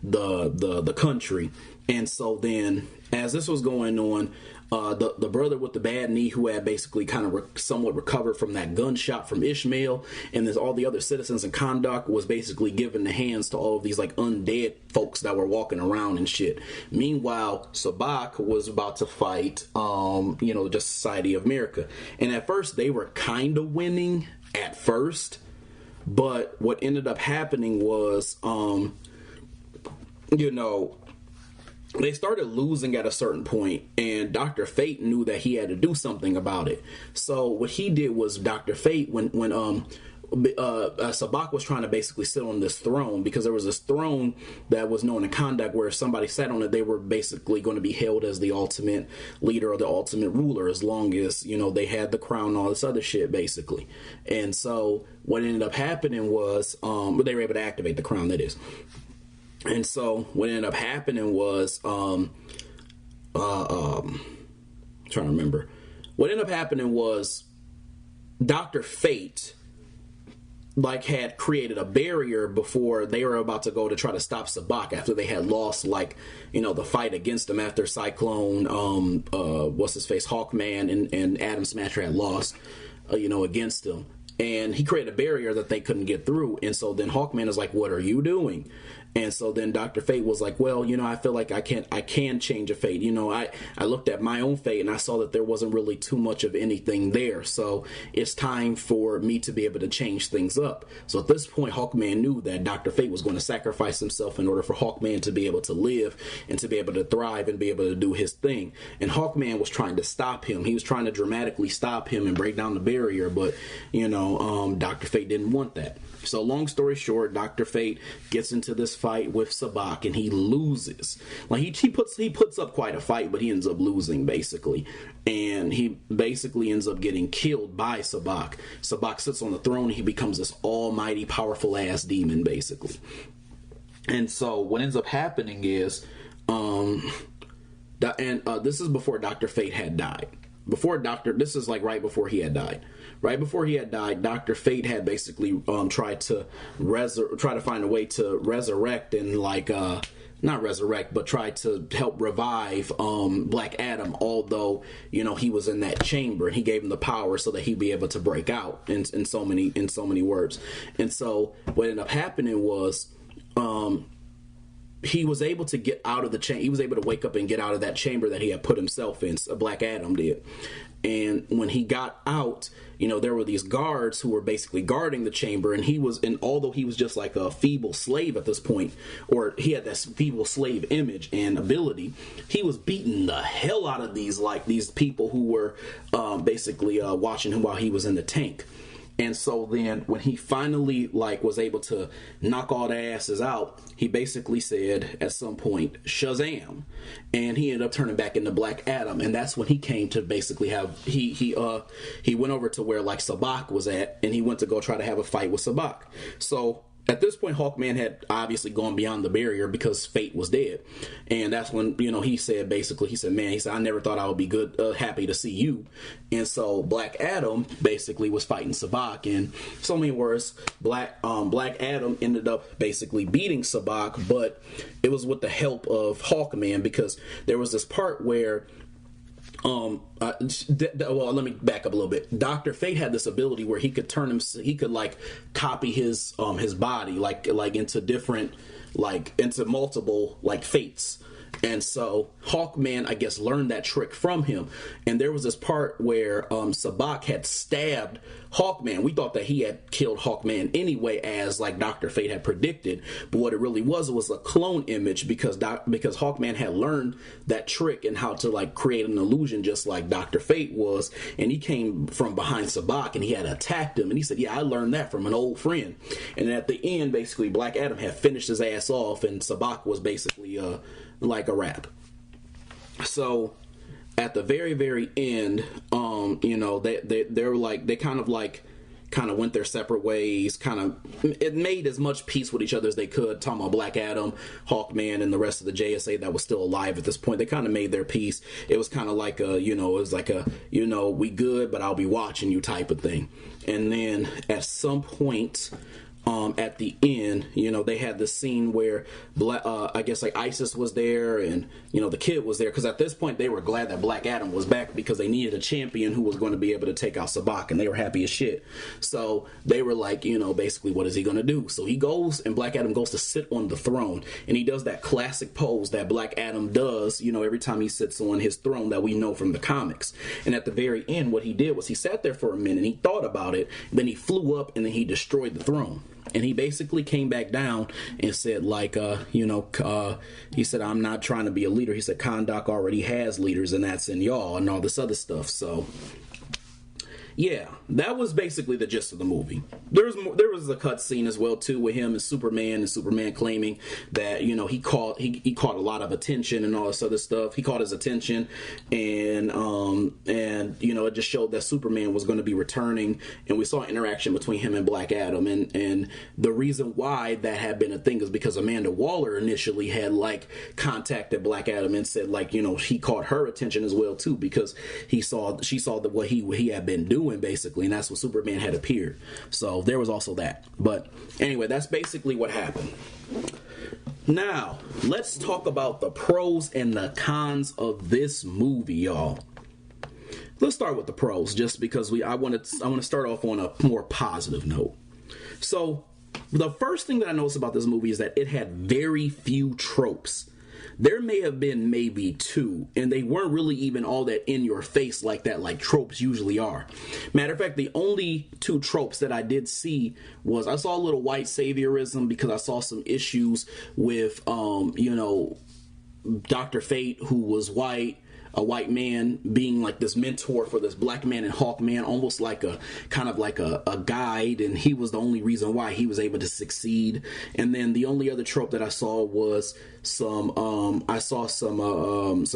the country. And so then, as this was going on, the brother with the bad knee, who had basically kind of somewhat recovered from that gunshot from Ishmael, and there's all the other citizens in Kahndaq, was basically giving the hands to all of these like undead folks that were walking around and shit. Meanwhile, Sabak was about to fight, just Society of America, and at first they were kind of winning at first, but what ended up happening was, they started losing at a certain point, and Dr. Fate knew that he had to do something about it. So what he did was, Dr. Fate, when Sabak was trying to basically sit on this throne, because there was this throne that was known in Kahndaq where if somebody sat on it, they were basically going to be hailed as the ultimate leader or the ultimate ruler, as long as, they had the crown and all this other shit, basically. And so what ended up happening was, they were able to activate the crown, that is. And so what ended up happening was, trying to remember. What ended up happening was Dr. Fate had created a barrier before they were about to go to try to stop Sabak, after they had lost the fight against him after Cyclone, Hawkman and Atom Smasher had lost, against him. And he created a barrier that they couldn't get through. And so then Hawkman is like, what are you doing? And so then Dr. Fate was like, well, I feel like I can change a fate. I looked at my own fate and I saw that there wasn't really too much of anything there. So it's time for me to be able to change things up. So at this point, Hawkman knew that Dr. Fate was going to sacrifice himself in order for Hawkman to be able to live and to be able to thrive and be able to do his thing. And Hawkman was trying to stop him. He was trying to dramatically stop him and break down the barrier. But, Dr. Fate didn't want that. So long story short, Dr. Fate gets into this fight with Sabak and he loses. He puts up quite a fight, but he ends up losing, basically. And he basically ends up getting killed by Sabak. Sabak sits on the throne and he becomes this almighty powerful ass demon, basically. And so what ends up happening is, this is before Dr. Fate had died. This is right before he had died. Right before he had died, Dr. Fate had basically tried to find a way to resurrect and not resurrect, but try to help revive Black Adam, although he was in that chamber, and he gave him the power so that he'd be able to break out in so many words. And so what ended up happening was, he was able to get out of the chamber. He was able to wake up and get out of that chamber that he had put himself in. Black Adam did. And when he got out, there were these guards who were basically guarding the chamber, and although he was just like a feeble slave at this point, or he had that feeble slave image and ability, he was beating the hell out of these people who were basically watching him while he was in the tank. And so then when he finally was able to knock all the asses out, he basically said at some point, Shazam. And he ended up turning back into Black Adam. And that's when he came to basically he went over to where Sabak was at, and he went to go try to have a fight with Sabak. So at this point, Hawkman had obviously gone beyond the barrier because Fate was dead. And that's when, he said, I never thought I would be happy to see you. And so Black Adam basically was fighting Sabak. And so many words, Black Adam ended up basically beating Sabak, but it was with the help of Hawkman, because there was this part where let me back up a little bit. Dr. Fate had this ability where he could copy his body into different into multiple fates. And so Hawkman, I guess, learned that trick from him. And there was this part where Sabak had stabbed Hawkman. We thought that he had killed Hawkman anyway, as Dr. Fate had predicted. But what it really was a clone image, because Hawkman had learned that trick and how to create an illusion just like Dr. Fate was. And he came from behind Sabak and he had attacked him. And he said, yeah, I learned that from an old friend. And at the end, basically, Black Adam had finished his ass off, and Sabak was basically a wrap. So at the very, very end, they kind of went their separate ways. It made as much peace with each other as they could. Talking about Black Adam, Hawkman, and the rest of the JSA that was still alive at this point, they kind of made their peace. It was kind of we good, but I'll be watching you type of thing. And then at some point, at the end, they had this scene where I guess like Isis was there, and the kid was there, because at this point they were glad that Black Adam was back, because they needed a champion who was going to be able to take out Sabak, and they were happy as shit. So they were like, basically, what is he going to do? So he goes, and Black Adam goes to sit on the throne, and he does that classic pose that Black Adam does, every time he sits on his throne, that we know from the comics. And at the very end, what he did was he sat there for a minute, and he thought about it, then he flew up, and then he destroyed the throne. And he basically came back down and said, like, he said, I'm not trying to be a leader. He said, Kondak already has leaders, and that's in y'all, and all this other stuff. So, yeah, that was basically the gist of the movie. There was a cut scene as well too with him and Superman claiming that he caught a lot of attention and all this other stuff. He caught his attention, and it just showed that Superman was going to be returning, and we saw an interaction between him and Black Adam, and the reason why that had been a thing is because Amanda Waller initially had like contacted Black Adam and said like he caught her attention as well too, because she saw what he had been doing basically, and that's when Superman had appeared. So there was also that. But anyway, that's basically what happened. Now, let's talk about the pros and the cons of this movie, y'all. Let's start with the pros, just because I want to start off on a more positive note. So, the first thing that I noticed about this movie is that it had very few tropes. There may have been maybe two, and they weren't really even all that in your face like that, like tropes usually are. Matter of fact, the only two tropes that I did see was I saw a little white saviorism, because I saw some issues with, Dr. Fate, who was white, a white man being like this mentor for this black man and Hawkman, almost like a kind of like a guide, and he was the only reason why he was able to succeed. And then the only other trope that I saw was some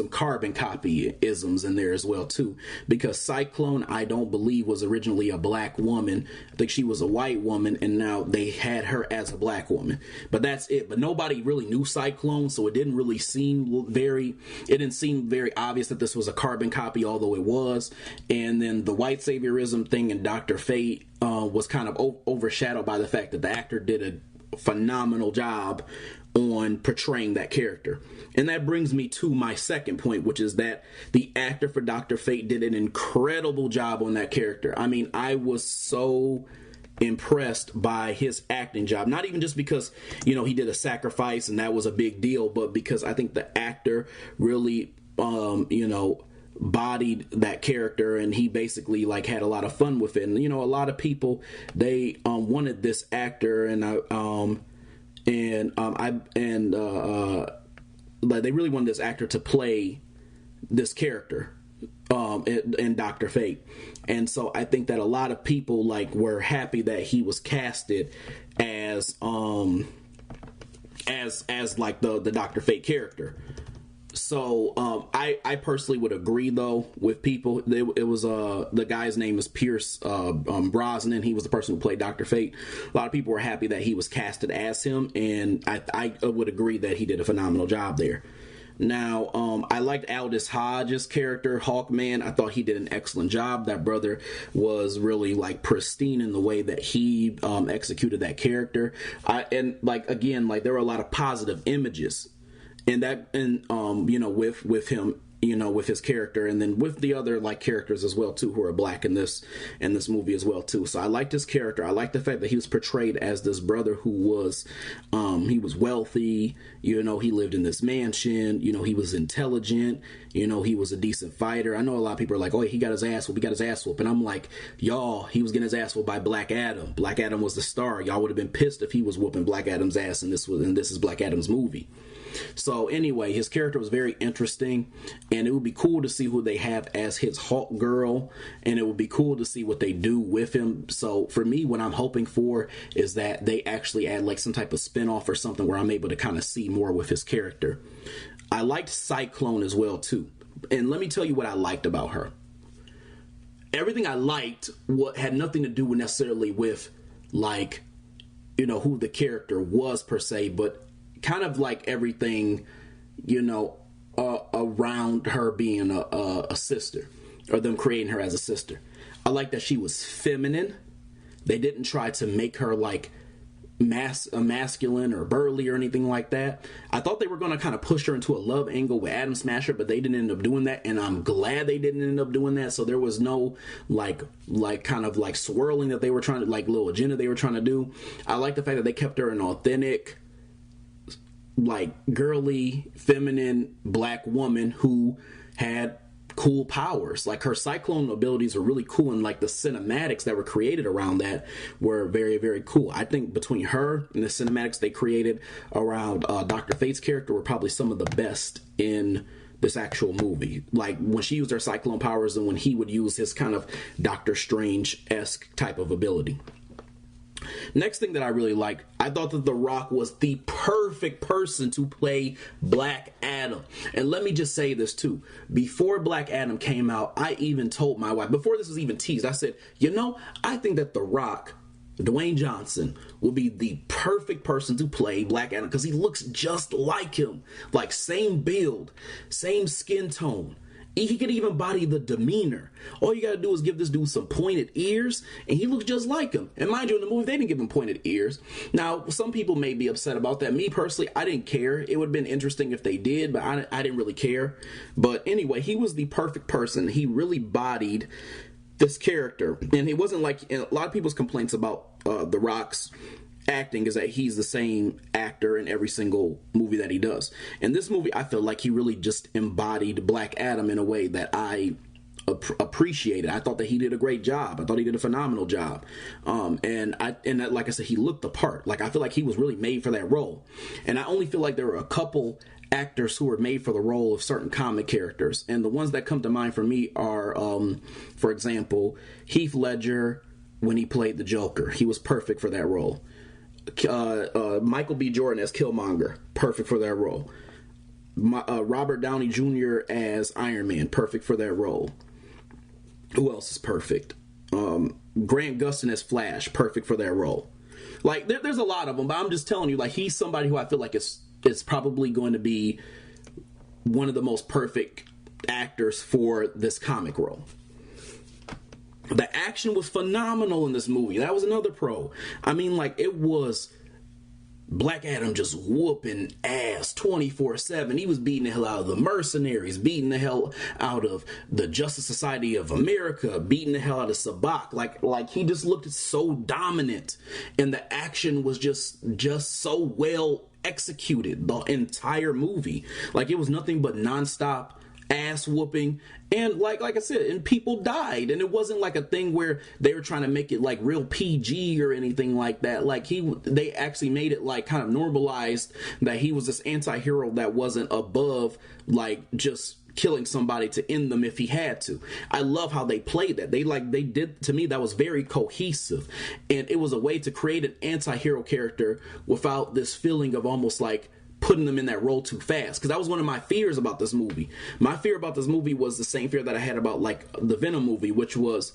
carbon copy isms in there as well too, because Cyclone, I don't believe, was originally a black woman. I think she was a white woman, and now they had her as a black woman, but that's it. But nobody really knew Cyclone, so it didn't seem very obvious that this was a carbon copy, although it was. And then the white saviorism thing in Dr. Fate was kind of overshadowed by the fact that the actor did a phenomenal job on portraying that character. And that brings me to my second point, which is that the actor for Dr. Fate did an incredible job on that character. I mean, I was so impressed by his acting job, not even just because he did a sacrifice and that was a big deal, but because I think the actor really bodied that character, and he basically like had a lot of fun with it. And a lot of people, they wanted this actor, and they really wanted this actor to play this character in Dr. Fate. And so I think that a lot of people like were happy that he was casted as like the Dr. Fate character. So I personally would agree though with people. It was the guy's name is Pierce Brosnan. He was the person who played Dr. Fate. A lot of people were happy that he was casted as him, and I would agree that he did a phenomenal job there. Now, I liked Aldous Hodge's character, Hawkman. I thought he did an excellent job. That brother was really like pristine in the way that he executed that character. There were a lot of positive images with him, with his character, and then with the other like characters as well too, who are black in this movie as well too. So I liked his character. I liked the fact that he was portrayed as this brother who was he was wealthy, he lived in this mansion, he was intelligent, he was a decent fighter. I know a lot of people are like, oh, he got his ass whooped, and I'm like, y'all, he was getting his ass whooped by Black Adam. Black Adam was the star. Y'all would have been pissed if he was whooping Black Adam's ass, and this is Black Adam's movie. So anyway, his character was very interesting, and it would be cool to see who they have as his Hawk Girl, and it would be cool to see what they do with him. So for me, what I'm hoping for is that they actually add like some type of spinoff or something where I'm able to kind of see more with his character. I liked Cyclone as well too, and let me tell you what I liked about her. Everything I liked had nothing to do necessarily with like who the character was per se, but kind of like everything, around her being a sister, or them creating her as a sister. I like that she was feminine. They didn't try to make her like masculine or burly or anything like that. I thought they were going to kind of push her into a love angle with Adam Smasher, but they didn't end up doing that, and I'm glad they didn't end up doing that. So there was no like kind of like swirling that they were trying to, like, little agenda they were trying to do. I like the fact that they kept her an authentic, like, girly, feminine black woman who had cool powers. Like, her cyclone abilities are really cool, and like the cinematics that were created around that were very, very cool. I think between her and the cinematics they created around Dr. Fate's character were probably some of the best in this actual movie. Like, when she used her cyclone powers and when he would use his kind of Doctor Strange-esque type of ability. Next thing that I really liked, I thought that The Rock was the perfect person to play Black Adam. And let me just say this too. Before Black Adam came out, I even told my wife, before this was even teased, I said, I think that The Rock, Dwayne Johnson, will be the perfect person to play Black Adam because he looks just like him. Like, same build, same skin tone. He could even body the demeanor. All you gotta do is give this dude some pointed ears, and he looks just like him. And mind you, in the movie, they didn't give him pointed ears. Now, some people may be upset about that. Me, personally, I didn't care. It would have been interesting if they did, but I didn't really care. But anyway, he was the perfect person. He really bodied this character. And it wasn't like, a lot of people's complaints about The Rock's acting is that he's the same actor in every single movie that he does. In this movie, I feel like he really just embodied Black Adam in a way that I appreciated. I thought that he did a great job. I thought he did a phenomenal job. And like I said, he looked the part. Like, I feel like he was really made for that role. And I only feel like there were a couple actors who were made for the role of certain comic characters. And the ones that come to mind for me are, for example, Heath Ledger when he played the Joker. He was perfect for that role. Michael B. Jordan as Killmonger, perfect for that role. Robert Downey Jr. as Iron Man, perfect for that role. Who else is perfect? Grant Gustin as Flash, perfect for that role. Like, there's a lot of them, but I'm just telling you, like, he's somebody who I feel like is probably going to be one of the most perfect actors for this comic role. The action was phenomenal in this movie. That was another pro. I mean, like, it was Black Adam just whooping ass 24/7. He was beating the hell out of the mercenaries, beating the hell out of the Justice Society of America, beating the hell out of Sabak. Like he just looked so dominant, and the action was just so well executed the entire movie. Like, it was nothing but nonstop ass whooping, and like I said, and people died, and it wasn't like a thing where they were trying to make it like real PG or anything like that. Like, they actually made it like kind of normalized that he was this anti-hero that wasn't above like just killing somebody to end them if he had to. I love how they played that. They did, to me, that was very cohesive, and it was a way to create an anti-hero character without this feeling of almost like putting them in that role too fast. Because that was one of my fears about this movie. My fear about this movie was the same fear that I had about like the Venom movie, which was,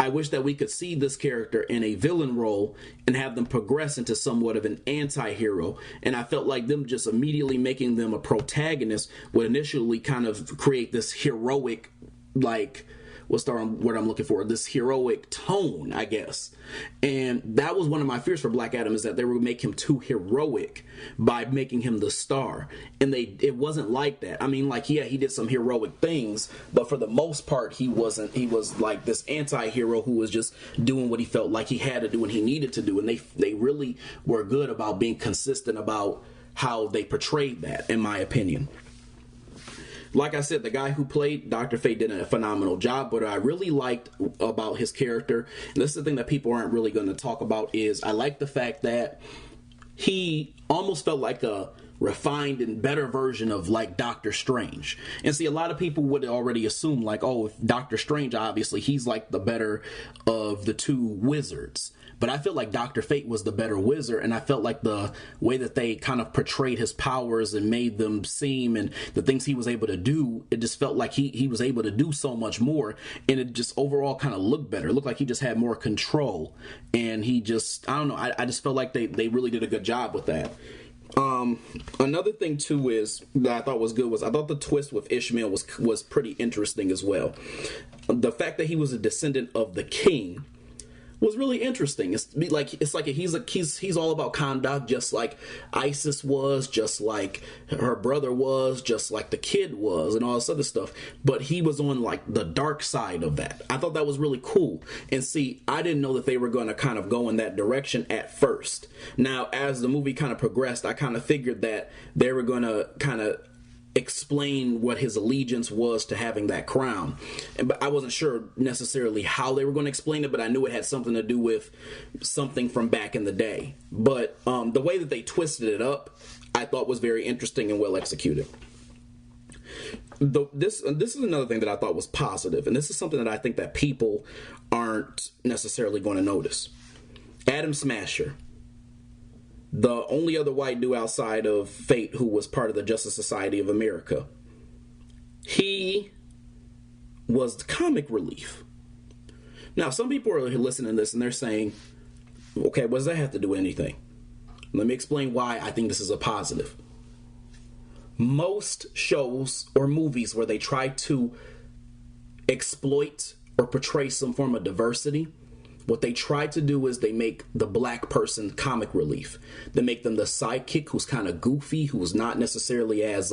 I wish that we could see this character in a villain role and have them progress into somewhat of an anti-hero. And I felt like them just immediately making them a protagonist would initially kind of create this heroic, like, what's the word I'm looking for? This heroic tone, I guess. And that was one of my fears for Black Adam, is that they would make him too heroic by making him the star. And it wasn't like that. I mean, like, yeah, he did some heroic things, but for the most part, he wasn't. He was like this anti-hero who was just doing what he felt like he had to do and he needed to do. And they really were good about being consistent about how they portrayed that, in my opinion. Like I said, the guy who played Dr. Fate did a phenomenal job, but what I really liked about his character, and this is the thing that people aren't really going to talk about, is I like the fact that he almost felt like a refined and better version of like Doctor Strange. And see, a lot of people would already assume like, oh, if Doctor Strange, obviously he's like the better of the two wizards. But I feel like Dr. Fate was the better wizard, and I felt like the way that they kind of portrayed his powers and made them seem, and the things he was able to do, it just felt like he was able to do so much more, and it just overall kind of looked better. It looked like he just had more control, and he just, I don't know, I just felt like they really did a good job with that. Another thing too is that I thought was good was I thought the twist with Ishmael was pretty interesting as well. The fact that he was a descendant of the king was really interesting. He's all about conduct, just like Isis was, just like her brother was, just like the kid was, and all this other stuff. But he was on like the dark side of that. I thought that was really cool. And see, I didn't know that they were going to kind of go in that direction at first. Now, as the movie kind of progressed, I kind of figured that they were going to kind of explain what his allegiance was to having that crown, but I wasn't sure necessarily how they were going to explain it, but I knew it had something to do with something from back in the day. But the way that they twisted it up, I thought was very interesting and well executed. This is another thing that I thought was positive, and this is something that I think that people aren't necessarily going to notice. Adam Smasher, the only other white dude outside of Fate who was part of the Justice Society of America, he was the comic relief. Now, some people are listening to this and they're saying, okay, what does that have to do with anything? Let me explain why I think this is a positive. Most shows or movies where they try to exploit or portray some form of diversity, what they try to do is they make the black person comic relief. They make them the sidekick who's kind of goofy, who's not necessarily as,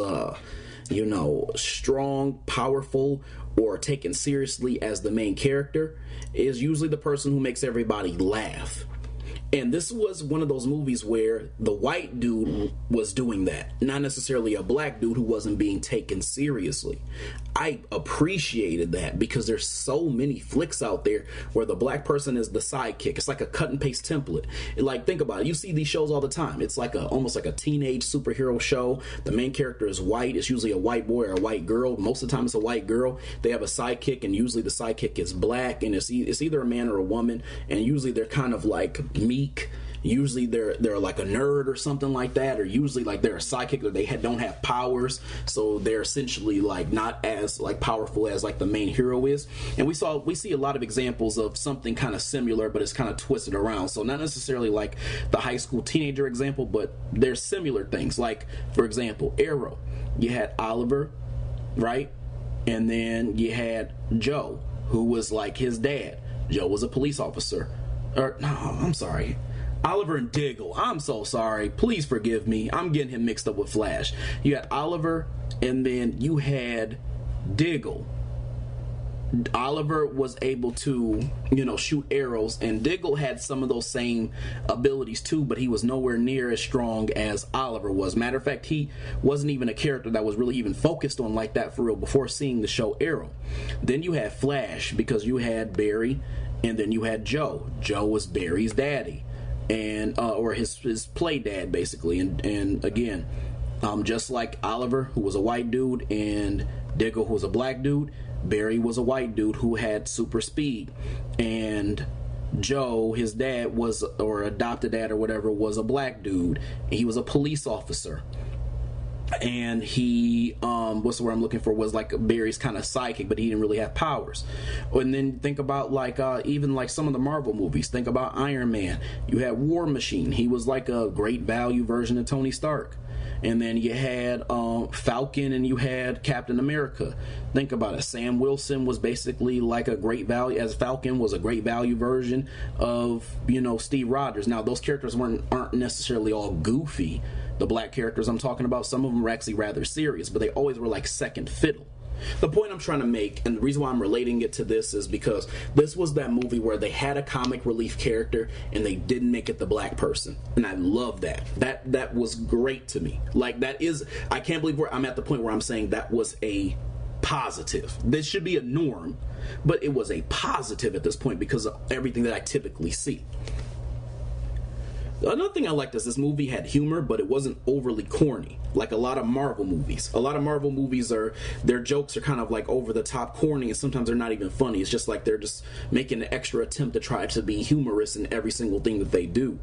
strong, powerful, or taken seriously as the main character, is usually the person who makes everybody laugh. And this was one of those movies where the white dude was doing that, not necessarily a black dude who wasn't being taken seriously. I appreciated that because there's so many flicks out there where the black person is the sidekick. It's like a cut and paste template. Like, think about it. You see these shows all the time. It's like almost like a teenage superhero show. The main character is white. It's usually a white boy or a white girl. Most of the time it's a white girl. They have a sidekick, and usually the sidekick is black, and it's either a man or a woman, and usually they're kind of like meek. Usually they're like a nerd or something like that, or usually like they're a sidekick, or they don't have powers, so they're essentially like not as like powerful as like the main hero is. And we see a lot of examples of something kind of similar, but it's kind of twisted around. So not necessarily like the high school teenager example, but there's similar things. Like, for example, Arrow, you had Oliver, right? And then you had Joe, who was like his dad. Joe was a police officer. Or no, I'm sorry. Oliver and Diggle. I'm so sorry. Please forgive me. I'm getting him mixed up with Flash. You had Oliver, and then you had Diggle. Oliver was able to, shoot arrows, and Diggle had some of those same abilities too, but he was nowhere near as strong as Oliver was. Matter of fact, he wasn't even a character that was really even focused on like that for real before seeing the show Arrow. Then you had Flash, because you had Barry, and then you had Joe. Joe was Barry's daddy, and or his play dad basically. And again, just like Oliver, who was a white dude, and Diggle, who was a black dude, Barry was a white dude who had super speed, and Joe, his dad was, or adopted dad or whatever, was a black dude. He was a police officer. And he, what's the word I'm looking for, was like Barry's kind of sidekick, but he didn't really have powers. And then think about like, even like some of the Marvel movies. Think about Iron Man. You had War Machine. He was like a great value version of Tony Stark. And then you had Falcon, and you had Captain America. Think about it. Sam Wilson was basically like a great value, as Falcon was a great value version of, Steve Rogers. Now, those characters aren't necessarily all goofy. The black characters I'm talking about, some of them were actually rather serious, but they always were like second fiddle. The point I'm trying to make, and the reason why I'm relating it to this, is because this was that movie where they had a comic relief character and they didn't make it the black person. And I love that. That was great to me. Like, that is, I can't believe I'm at the point where I'm saying that was a positive. This should be a norm, but it was a positive at this point because of everything that I typically see. Another thing I liked is this movie had humor, but it wasn't overly corny, like a lot of Marvel movies. A lot of Marvel movies, their jokes are kind of like over the top corny, and sometimes they're not even funny. It's just like they're just making an extra attempt to try to be humorous in every single thing that they do.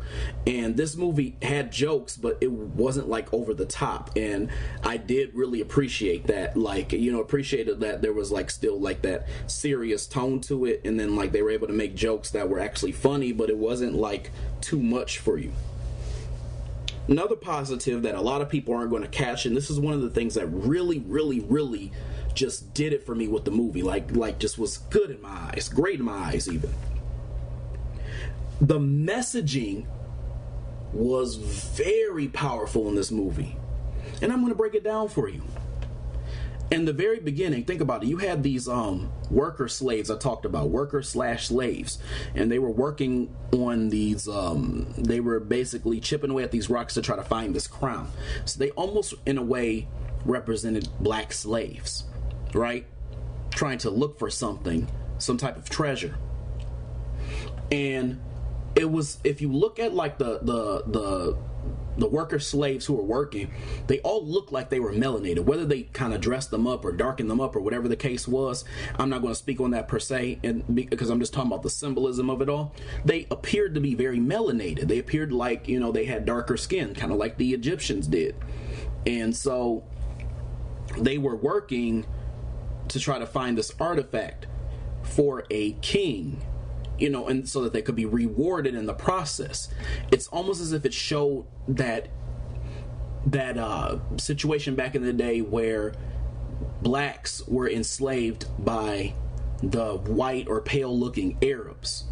And this movie had jokes, but it wasn't like over the top, and I did really appreciate that. Like, appreciated that there was like still like that serious tone to it, and then like they were able to make jokes that were actually funny, but it wasn't like too much for you. Another positive that a lot of people aren't going to catch, and this is one of the things that really, really, really just did it for me with the movie, like just was good in my eyes, great in my eyes even. the messaging was very powerful in this movie. And I'm going to break it down for you. In the very beginning, think about it. You had these worker slaves I talked about, worker/slaves, and they were working on these. They were basically chipping away at these rocks to try to find this crown. So they almost, in a way, represented black slaves, right? Trying to look for something, some type of treasure. And it was, if you look at like the worker slaves who were working, they all looked like they were melanated, whether they kind of dressed them up or darkened them up or whatever the case was. I'm not going to speak on that per se, and because I'm just talking about the symbolism of it all. They appeared to be very melanated. They appeared like, you know, they had darker skin, kind of like the Egyptians did. And so they were working to try to find this artifact for a king, you know, and so that they could be rewarded in the process. It's almost as if it showed that situation back in the day where blacks were enslaved by the white or pale looking Arabs.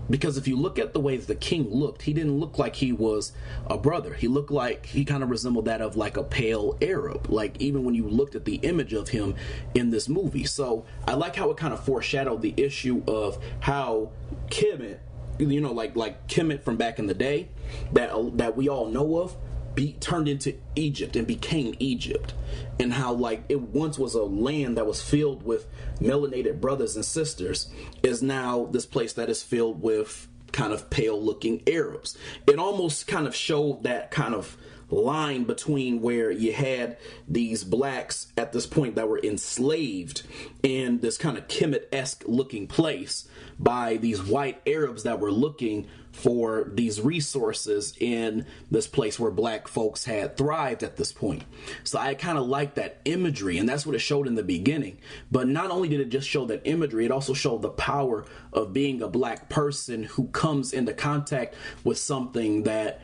Because if you look at the way that the king looked, he didn't look like he was a brother. He looked like, he kind of resembled that of like a pale Arab, like even when you looked at the image of him in this movie. So I like how it kind of foreshadowed the issue of how Kemet, you know, like Kemet from back in the day that we all know of, turned into Egypt and became Egypt, and how like it once was a land that was filled with melanated brothers and sisters is now this place that is filled with kind of pale looking Arabs. It almost kind of showed that kind of line between where you had these blacks at this point that were enslaved in this kind of Kemet-esque looking place by these white Arabs that were looking for these resources in this place where black folks had thrived at this point. So I kind of like that imagery, and that's what it showed in the beginning. But not only did it just show that imagery, it also showed the power of being a black person who comes into contact with something that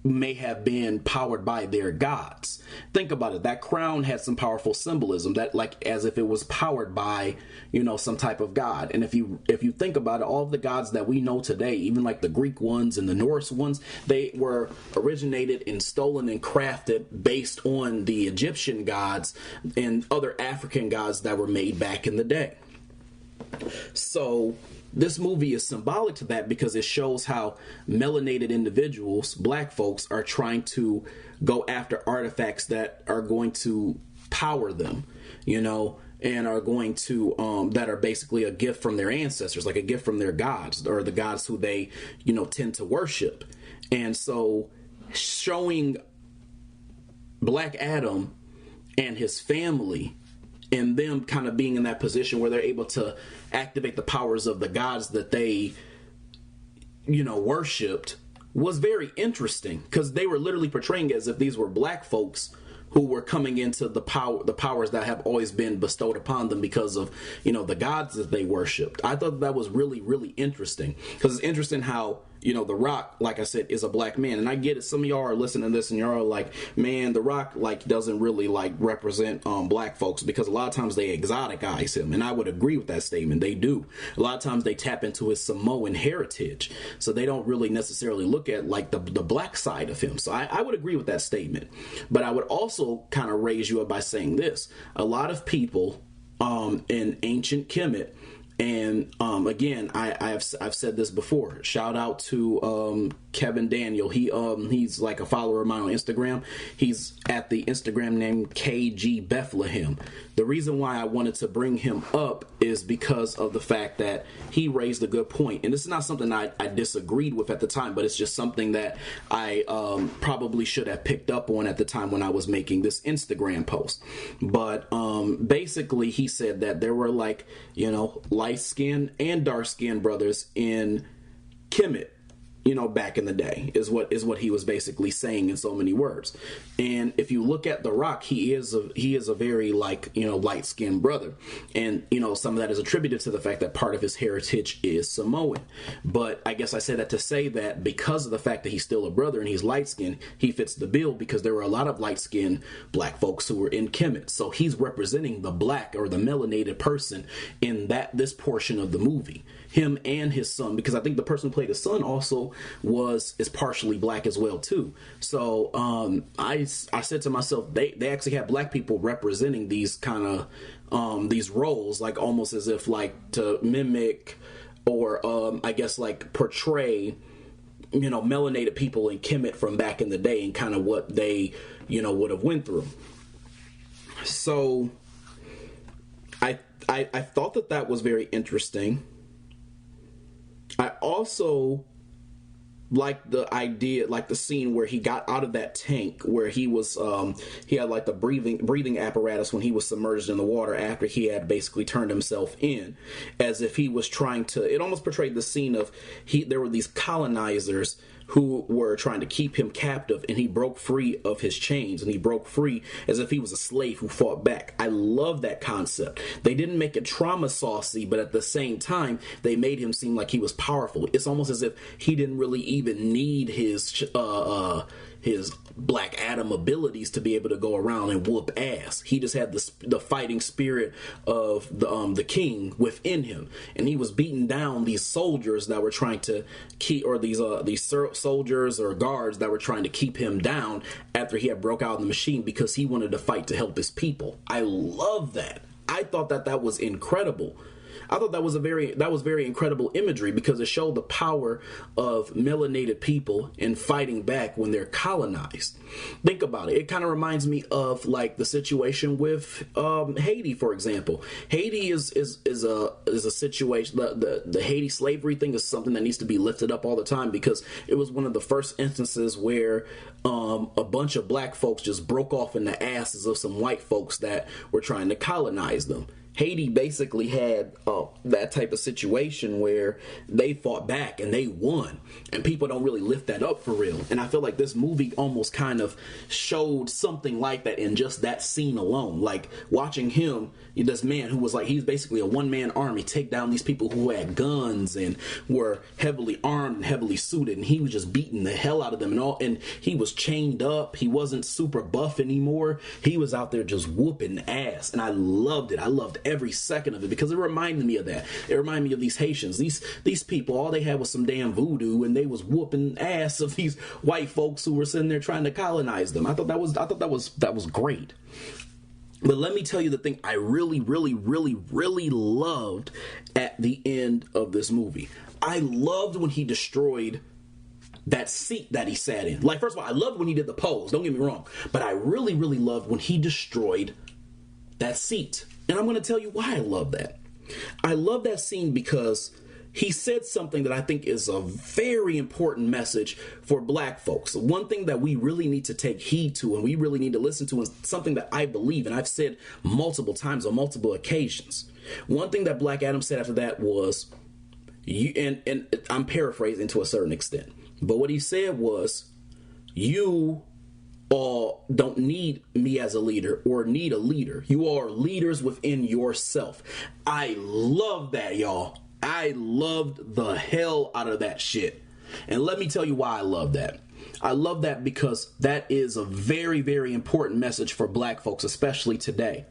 may have been powered by their gods. Think about it. That crown had some powerful symbolism, that like as if it was powered by, you know, some type of god. And if you think about it, all of the gods that we know today, even like the Greek ones and the Norse ones, they were originated and stolen and crafted based on the Egyptian gods and other African gods that were made back in the day. So this movie is symbolic to that because it shows how melanated individuals, black folks, are trying to go after artifacts that are going to power them, you know, and are going to, that are basically a gift from their ancestors, like a gift from their gods or the gods who they, you know, tend to worship. And so showing Black Adam and his family and them kind of being in that position where they're able to activate the powers of the gods that they, you know, worshipped was very interesting, because they were literally portraying it as if these were black folks who were coming into the powers that have always been bestowed upon them because of, you know, the gods that they worshipped. I thought that was really, really interesting, because it's interesting how, you know, The Rock, like I said, is a black man. And I get it. Some of y'all are listening to this and y'all are like, man, The Rock, like, doesn't really, like, represent black folks, because a lot of times they exoticize him. And I would agree with that statement. They do. A lot of times they tap into his Samoan heritage. So they don't really necessarily look at, like, the black side of him. So I would agree with that statement. But I would also kind of raise you up by saying this. A lot of people in ancient Kemet, and again, I've said this before. Shout out to Kevin Daniel. He's like a follower of mine on Instagram. He's at the Instagram name KG Bethlehem. The reason why I wanted to bring him up is because of the fact that he raised a good point. And this is not something I disagreed with at the time, but it's just something that I probably should have picked up on at the time when I was making this Instagram post. But basically, he said that there were, like, you know, light-skinned and dark-skinned brothers in Kemet, you know, back in the day, is what he was basically saying in so many words. And if you look at The Rock, he is a very, like, you know, light-skinned brother. And, you know, some of that is attributed to the fact that part of his heritage is Samoan. But I guess I say that to say that because of the fact that he's still a brother and he's light-skinned, he fits the bill, because there were a lot of light-skinned black folks who were in Kemet. So he's representing the black or the melanated person in this portion of the movie. him and his son, because I think the person who played his son also is partially black as well too. So I said to myself, they actually have black people representing these kind of these roles, like almost as if like to mimic or I guess like portray, you know, melanated people in Kemet from back in the day and kind of what they, you know, would have went through. So I thought that was very interesting. I also like the idea, like the scene where he got out of that tank, where he was he had like the breathing apparatus when he was submerged in the water after he had basically turned himself in, as if he was trying to, it almost portrayed the scene of there were these colonizers who were trying to keep him captive, and he broke free of his chains, and he broke free as if he was a slave who fought back. I love that concept. They didn't make it trauma saucy, but at the same time, they made him seem like he was powerful. It's almost as if he didn't really even need his Black Adam abilities to be able to go around and whoop ass. He just had the fighting spirit of the king within him, and he was beating down these soldiers that were trying to keep, or these soldiers or guards that were trying to keep him down after he had broke out of the machine, because he wanted to fight to help his people. I love that. I thought that was incredible. I thought that was very incredible imagery, because it showed the power of melanated people in fighting back when they're colonized. Think about it. It kind of reminds me of like the situation with Haiti, for example. Haiti is a situation. The Haiti slavery thing is something that needs to be lifted up all the time, because it was one of the first instances where a bunch of black folks just broke off in the asses of some white folks that were trying to colonize them. Haiti basically had that type of situation where they fought back and they won, and people don't really lift that up for real. And I feel like this movie almost kind of showed something like that in just that scene alone. Like watching him, this man who was like, he's basically a one-man army, take down these people who had guns and were heavily armed and heavily suited, and he was just beating the hell out of them and he was chained up. He wasn't super buff anymore. He was out there just whooping ass, and I loved it. I loved every second of it, because it reminded me of that. It reminded me of these Haitians. These people, all they had was some damn voodoo, and they was whooping ass of these white folks who were sitting there trying to colonize them. I thought that was great. But let me tell you the thing I really, really, really, really loved at the end of this movie. I loved when he destroyed that seat that he sat in. Like, first of all, I loved when he did the pose, don't get me wrong, but I really, really loved when he destroyed that seat. And I'm going to tell you why I love that. I love that scene because he said something that I think is a very important message for black folks. One thing that we really need to take heed to and we really need to listen to is something that I believe, and I've said multiple times on multiple occasions. One thing that Black Adam said after that was, and I'm paraphrasing to a certain extent, but what he said was, you all don't need me as a leader or need a leader. You are leaders within yourself. I love that, y'all. I loved the hell out of that shit. And let me tell you why I love that. I love that because that is a very, very important message for black folks, especially today.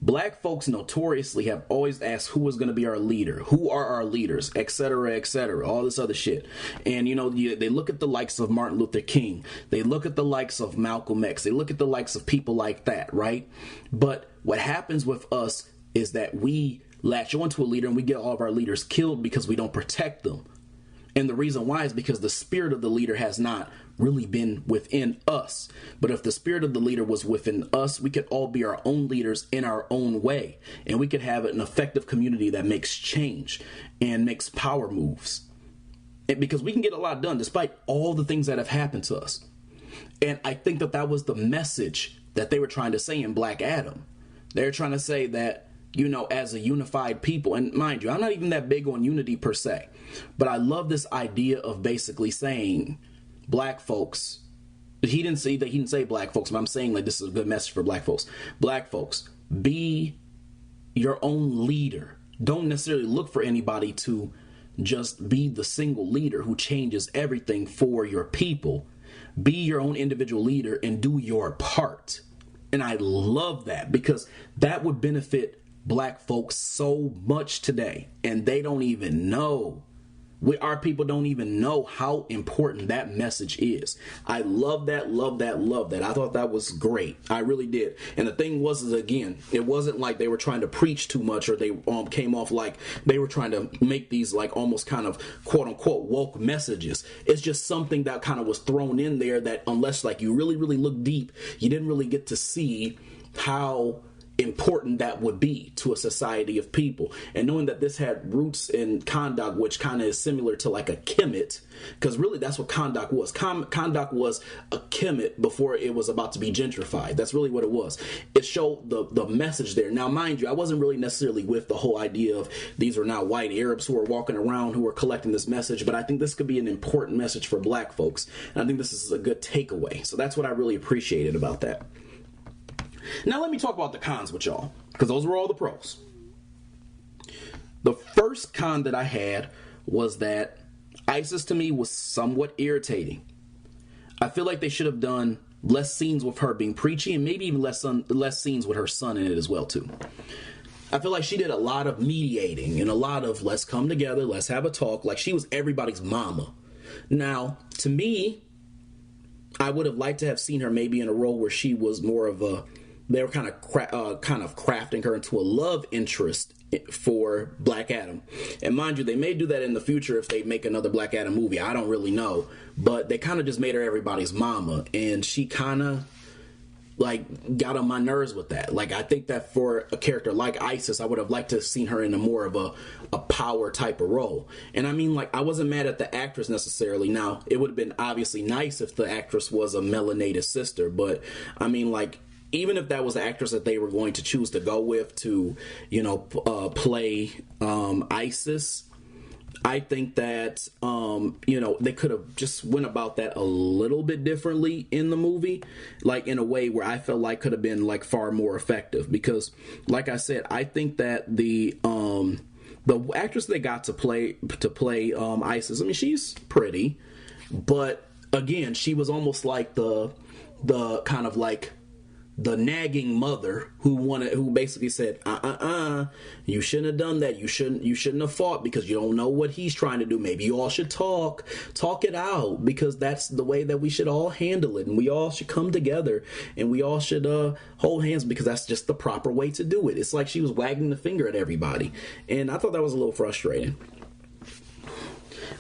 Black folks notoriously have always asked who is going to be our leader, who are our leaders, etc., all this other shit. And, you know, they look at the likes of Martin Luther King. They look at the likes of Malcolm X. They look at the likes of people like that, right? But what happens with us is that we latch onto a leader and we get all of our leaders killed because we don't protect them. And the reason why is because the spirit of the leader has not really been within us. But if the spirit of the leader was within us, we could all be our own leaders in our own way. And we could have an effective community that makes change and makes power moves. And because we can get a lot done despite all the things that have happened to us. And I think that was the message that they were trying to say in Black Adam. They're trying to say that, you know, as a unified people, and mind you, I'm not even that big on unity per se, but I love this idea of basically saying black folks, he didn't say black folks, but I'm saying like this is a good message for black folks. Black folks, be your own leader. Don't necessarily look for anybody to just be the single leader who changes everything for your people. Be your own individual leader and do your part. And I love that because that would benefit black folks so much today, and they don't even know. Our people don't even know how important that message is. I love that, love that, love that. I thought that was great. I really did. And the thing was, is again, it wasn't like they were trying to preach too much, or they came off like they were trying to make these like almost kind of quote unquote woke messages. It's just something that kind of was thrown in there that unless like you really, really look deep, you didn't really get to see how important that would be to a society of people. And knowing that this had roots in Kahndaq, which kind of is similar to like a Kemet, because really that's what Kahndaq was. Kahndaq was a Kemet before it was about to be gentrified. That's really what it was. It showed the message there. Now, mind you, I wasn't really necessarily with the whole idea of these are now white Arabs who are walking around who are collecting this message, but I think this could be an important message for black folks. And I think this is a good takeaway. So that's what I really appreciated about that. Now let me talk about the cons with y'all, because those were all the pros. The first con that I had was that Isis to me was somewhat irritating. I feel like they should have done less scenes with her being preachy, and maybe even less scenes with her son in it as well too. I feel like she did a lot of mediating and a lot of let's come together, let's have a talk, like she was everybody's mama. Now, to me, I would have liked to have seen her maybe in a role where she was more of a, they were kind of crafting her into a love interest for Black Adam. And mind you, they may do that in the future if they make another Black Adam movie. I don't really know. But they kind of just made her everybody's mama. And she kind of like got on my nerves with that. Like, I think that for a character like Isis, I would have liked to have seen her in a more of a power type of role. And I mean, like, I wasn't mad at the actress necessarily. Now, it would have been obviously nice if the actress was a melanated sister. But I mean, like, even if that was the actress that they were going to choose to go with to, you know, play Isis, I think that, you know, they could have just went about that a little bit differently in the movie, like in a way where I felt like could have been like far more effective. Because, like I said, I think that the actress they got to play Isis, I mean, she's pretty, but again, she was almost like the kind of like the nagging mother who basically said, you shouldn't have done that. You shouldn't have fought because you don't know what he's trying to do. Maybe you all should talk it out, because that's the way that we should all handle it. And we all should come together and we all should hold hands, because that's just the proper way to do it. It's like she was wagging the finger at everybody. And I thought that was a little frustrating.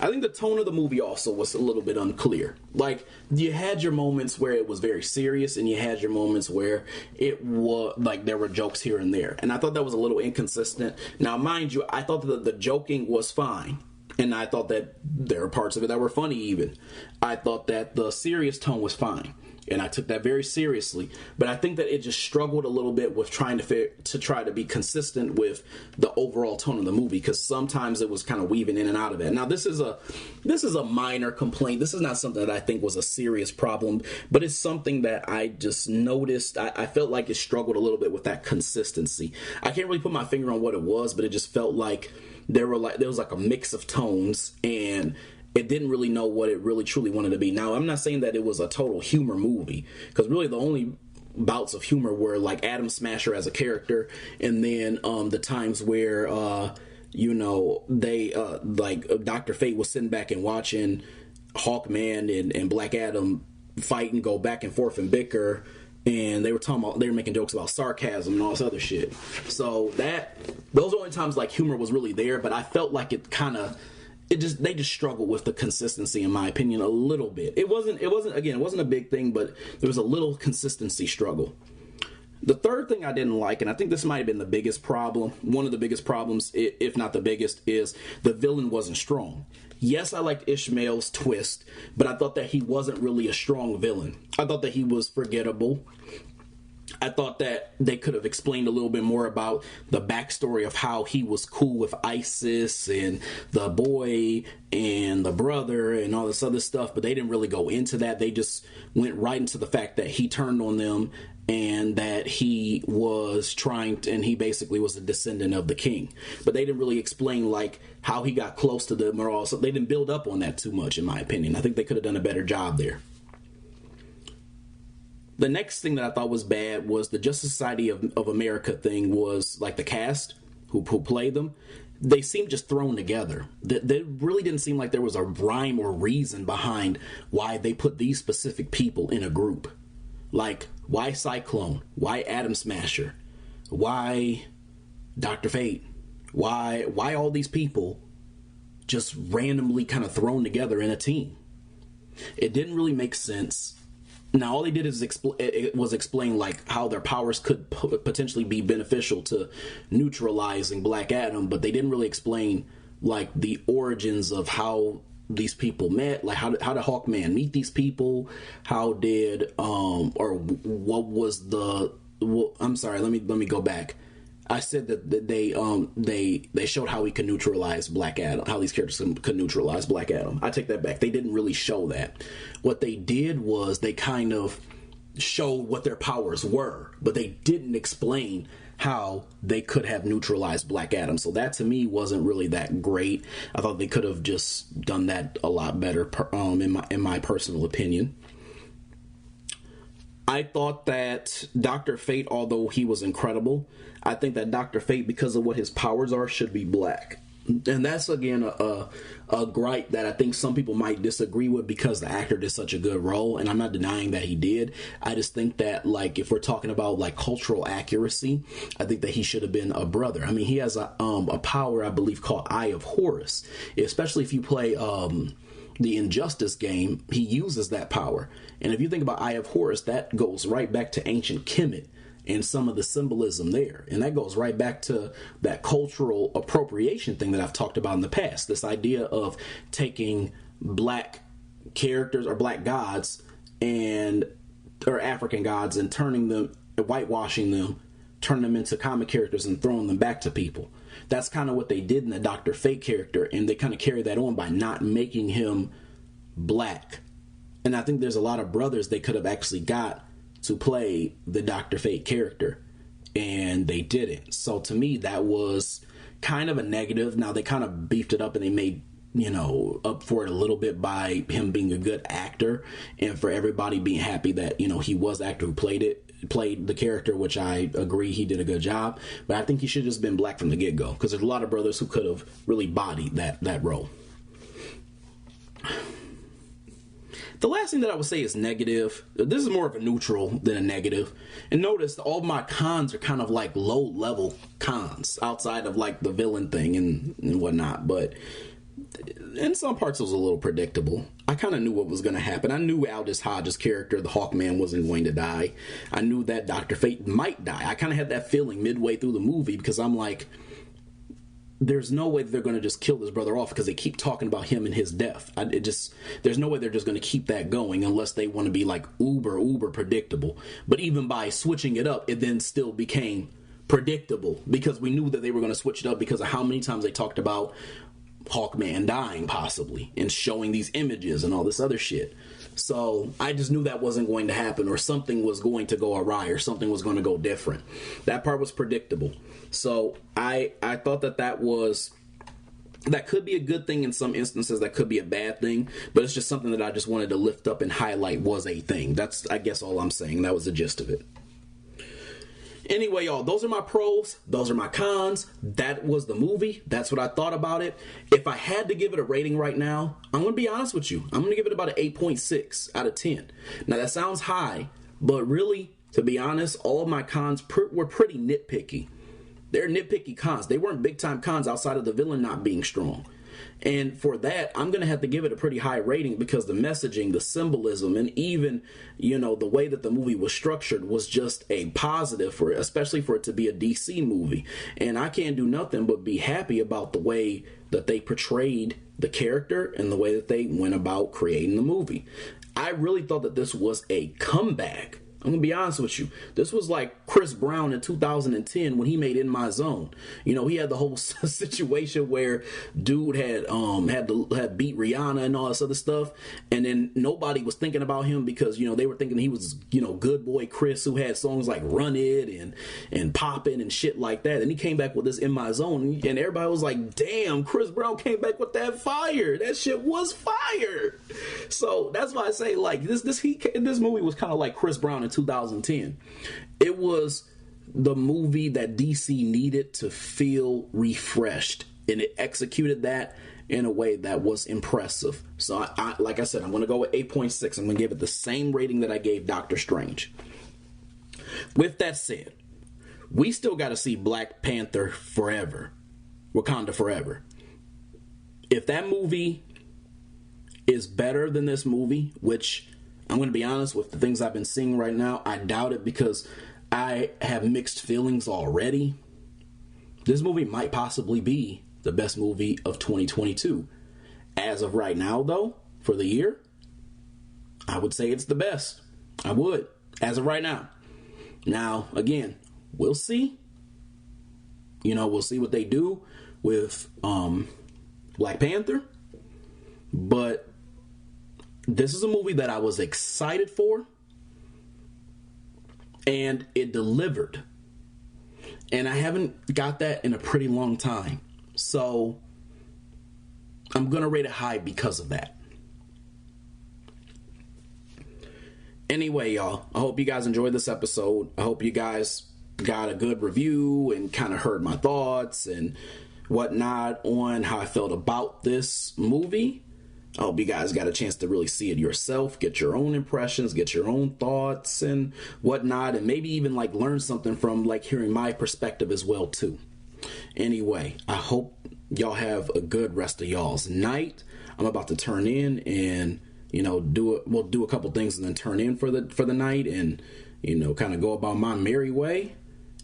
I think the tone of the movie also was a little bit unclear. Like, you had your moments where it was very serious, and you had your moments where it was like there were jokes here and there. And I thought that was a little inconsistent. Now, mind you, I thought that the joking was fine. And I thought that there were parts of it that were funny even. I thought that the serious tone was fine. And I took that very seriously. But I think that it just struggled a little bit with trying to try to be consistent with the overall tone of the movie, because sometimes it was kind of weaving in and out of it. Now, this is a minor complaint. This is not something that I think was a serious problem, but it's something that I just noticed. I felt like it struggled a little bit with that consistency. I can't really put my finger on what it was, but it just felt like there was like a mix of tones, and it didn't really know what it really truly wanted to be. Now, I'm not saying that it was a total humor movie, because really the only bouts of humor were like Adam Smasher as a character, and then the times where you know, they like Dr. Fate was sitting back and watching Hawkman and Black Adam fight and go back and forth and bicker, and they were making jokes about sarcasm and all this other shit. So those are the only times like humor was really there, but I felt like they just struggled with the consistency, in my opinion, a little bit. It wasn't a big thing, but there was a little consistency struggle. The third thing I didn't like, and I think this might have been the biggest problem, one of the biggest problems, if not the biggest, is the villain wasn't strong. Yes, I liked Ishmael's twist, but I thought that he wasn't really a strong villain. I thought that he was forgettable. I thought that they could have explained a little bit more about the backstory of how he was cool with Isis and the boy and the brother and all this other stuff, but they didn't really go into that. They just went right into the fact that he turned on them and that he was and he basically was a descendant of the king. But they didn't really explain like how he got close to them or all, so they didn't build up on that too much, in my opinion. I think they could have done a better job there. The next thing that I thought was bad was the Justice Society of America thing. Was like the cast who played them. They seemed just thrown together. They really didn't seem like there was a rhyme or reason behind why they put these specific people in a group. Like, why Cyclone? Why Atom Smasher? Why Dr. Fate? Why all these people just randomly kind of thrown together in a team? It didn't really make sense. Now, all they did is explain like how their powers could potentially be beneficial to neutralizing Black Adam, but they didn't really explain like the origins of how these people met. Like, how did Hawkman meet these people? How did or what was the? Well, I'm sorry. Let me go back. I said that they showed how he could neutralize Black Adam, how these characters could neutralize Black Adam. I take that back. They didn't really show that. What they did was they kind of showed what their powers were, but they didn't explain how they could have neutralized Black Adam. So that to me wasn't really that great. I thought they could have just done that a lot better, in my personal opinion. I thought that Dr. Fate, although he was incredible, I think that Dr. Fate, because of what his powers are, should be black. And that's, again, a gripe that I think some people might disagree with because the actor did such a good role. And I'm not denying that he did. I just think that, like, if we're talking about, like, cultural accuracy, I think that he should have been a brother. I mean, he has a power, I believe, called Eye of Horus. Especially if you play the Injustice game, he uses that power. And if you think about Eye of Horus, that goes right back to ancient Kemet and some of the symbolism there. And that goes right back to that cultural appropriation thing that I've talked about in the past. This idea of taking black characters or black gods or African gods and turning them, whitewashing them, turning them into comic characters and throwing them back to people. That's kind of what they did in the Dr. Fate character, and they kind of carry that on by not making him black. And I think there's a lot of brothers they could have actually got to play the Dr. Fate character, and they didn't. So to me, that was kind of a negative. Now, they kind of beefed it up and they made, up for it a little bit by him being a good actor and for everybody being happy that, he was the actor who played the character, which I agree he did a good job. But I think he should have just been black from the get-go, because there's a lot of brothers who could have really bodied that role. The last thing that I would say is negative. This is more of a neutral than a negative. And notice all my cons are kind of like low-level cons outside of like the villain thing and whatnot. But in some parts it was a little predictable. I kind of knew what was going to happen. I knew Aldous Hodge's character, the Hawkman, wasn't going to die. I knew that Dr. Fate might die. I kind of had that feeling midway through the movie, because I'm like, there's no way that they're going to just kill this brother off, because they keep talking about him and his death. There's no way they're just going to keep that going unless they want to be like uber predictable. But even by switching it up, it then still became predictable, because we knew that they were going to switch it up because of how many times they talked about Hawkman dying possibly and showing these images and all this other shit. So I just knew that wasn't going to happen, or something was going to go awry, or something was going to go different. That part was predictable. So I thought that could be a good thing in some instances, that could be a bad thing, but it's just something that I just wanted to lift up and highlight was a thing. That's, I guess, all I'm saying. That was the gist of it. Anyway, y'all, those are my pros. Those are my cons. That was the movie. That's what I thought about it. If I had to give it a rating right now, I'm going to be honest with you. I'm going to give it about an 8.6 out of 10. Now, that sounds high, but really, to be honest, all of my cons were pretty nitpicky. They're nitpicky cons. They weren't big-time cons outside of the villain not being strong. And for that, I'm going to have to give it a pretty high rating, because the messaging, the symbolism, and even, the way that the movie was structured was just a positive for it, especially for it to be a DC movie. And I can't do nothing but be happy about the way that they portrayed the character and the way that they went about creating the movie. I really thought that this was a comeback. I'm going to be honest with you. This was like Chris Brown in 2010 when he made In My Zone. He had the whole situation where dude had beat Rihanna and all this other stuff. And then nobody was thinking about him because, they were thinking he was, good boy Chris, who had songs like Run It and Poppin' and shit like that. And he came back with this In My Zone. And everybody was like, damn, Chris Brown came back with that fire. That shit was fire. So that's why I say, like, this movie was kind of like Chris Brown in in 2010. It was the movie that DC needed to feel refreshed, and it executed that in a way that was impressive. So I like I said, I'm going to go with 8.6. I'm going to give it the same rating that I gave Doctor Strange. With that said, we still got to see Black Panther Forever, Wakanda Forever. If that movie is better than this movie, which I'm going to be honest, with the things I've been seeing right now, I doubt it, because I have mixed feelings already. This movie might possibly be the best movie of 2022. As of right now, though, for the year, I would say it's the best. I would, as of right now. Now, again, we'll see. We'll see what they do with Black Panther. But this is a movie that I was excited for, and it delivered. And I haven't got that in a pretty long time. So I'm going to rate it high because of that. Anyway, y'all, I hope you guys enjoyed this episode. I hope you guys got a good review and kind of heard my thoughts and whatnot on how I felt about this movie. I hope you guys got a chance to really see it yourself, get your own impressions, get your own thoughts and whatnot, and maybe even learn something from hearing my perspective as well too. Anyway, I hope y'all have a good rest of y'all's night. I'm about to turn in and we'll do a couple things and then turn in for the night and kind of go about my merry way.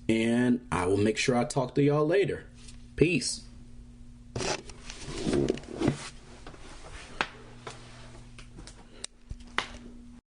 And I will make sure I talk to y'all later. Peace.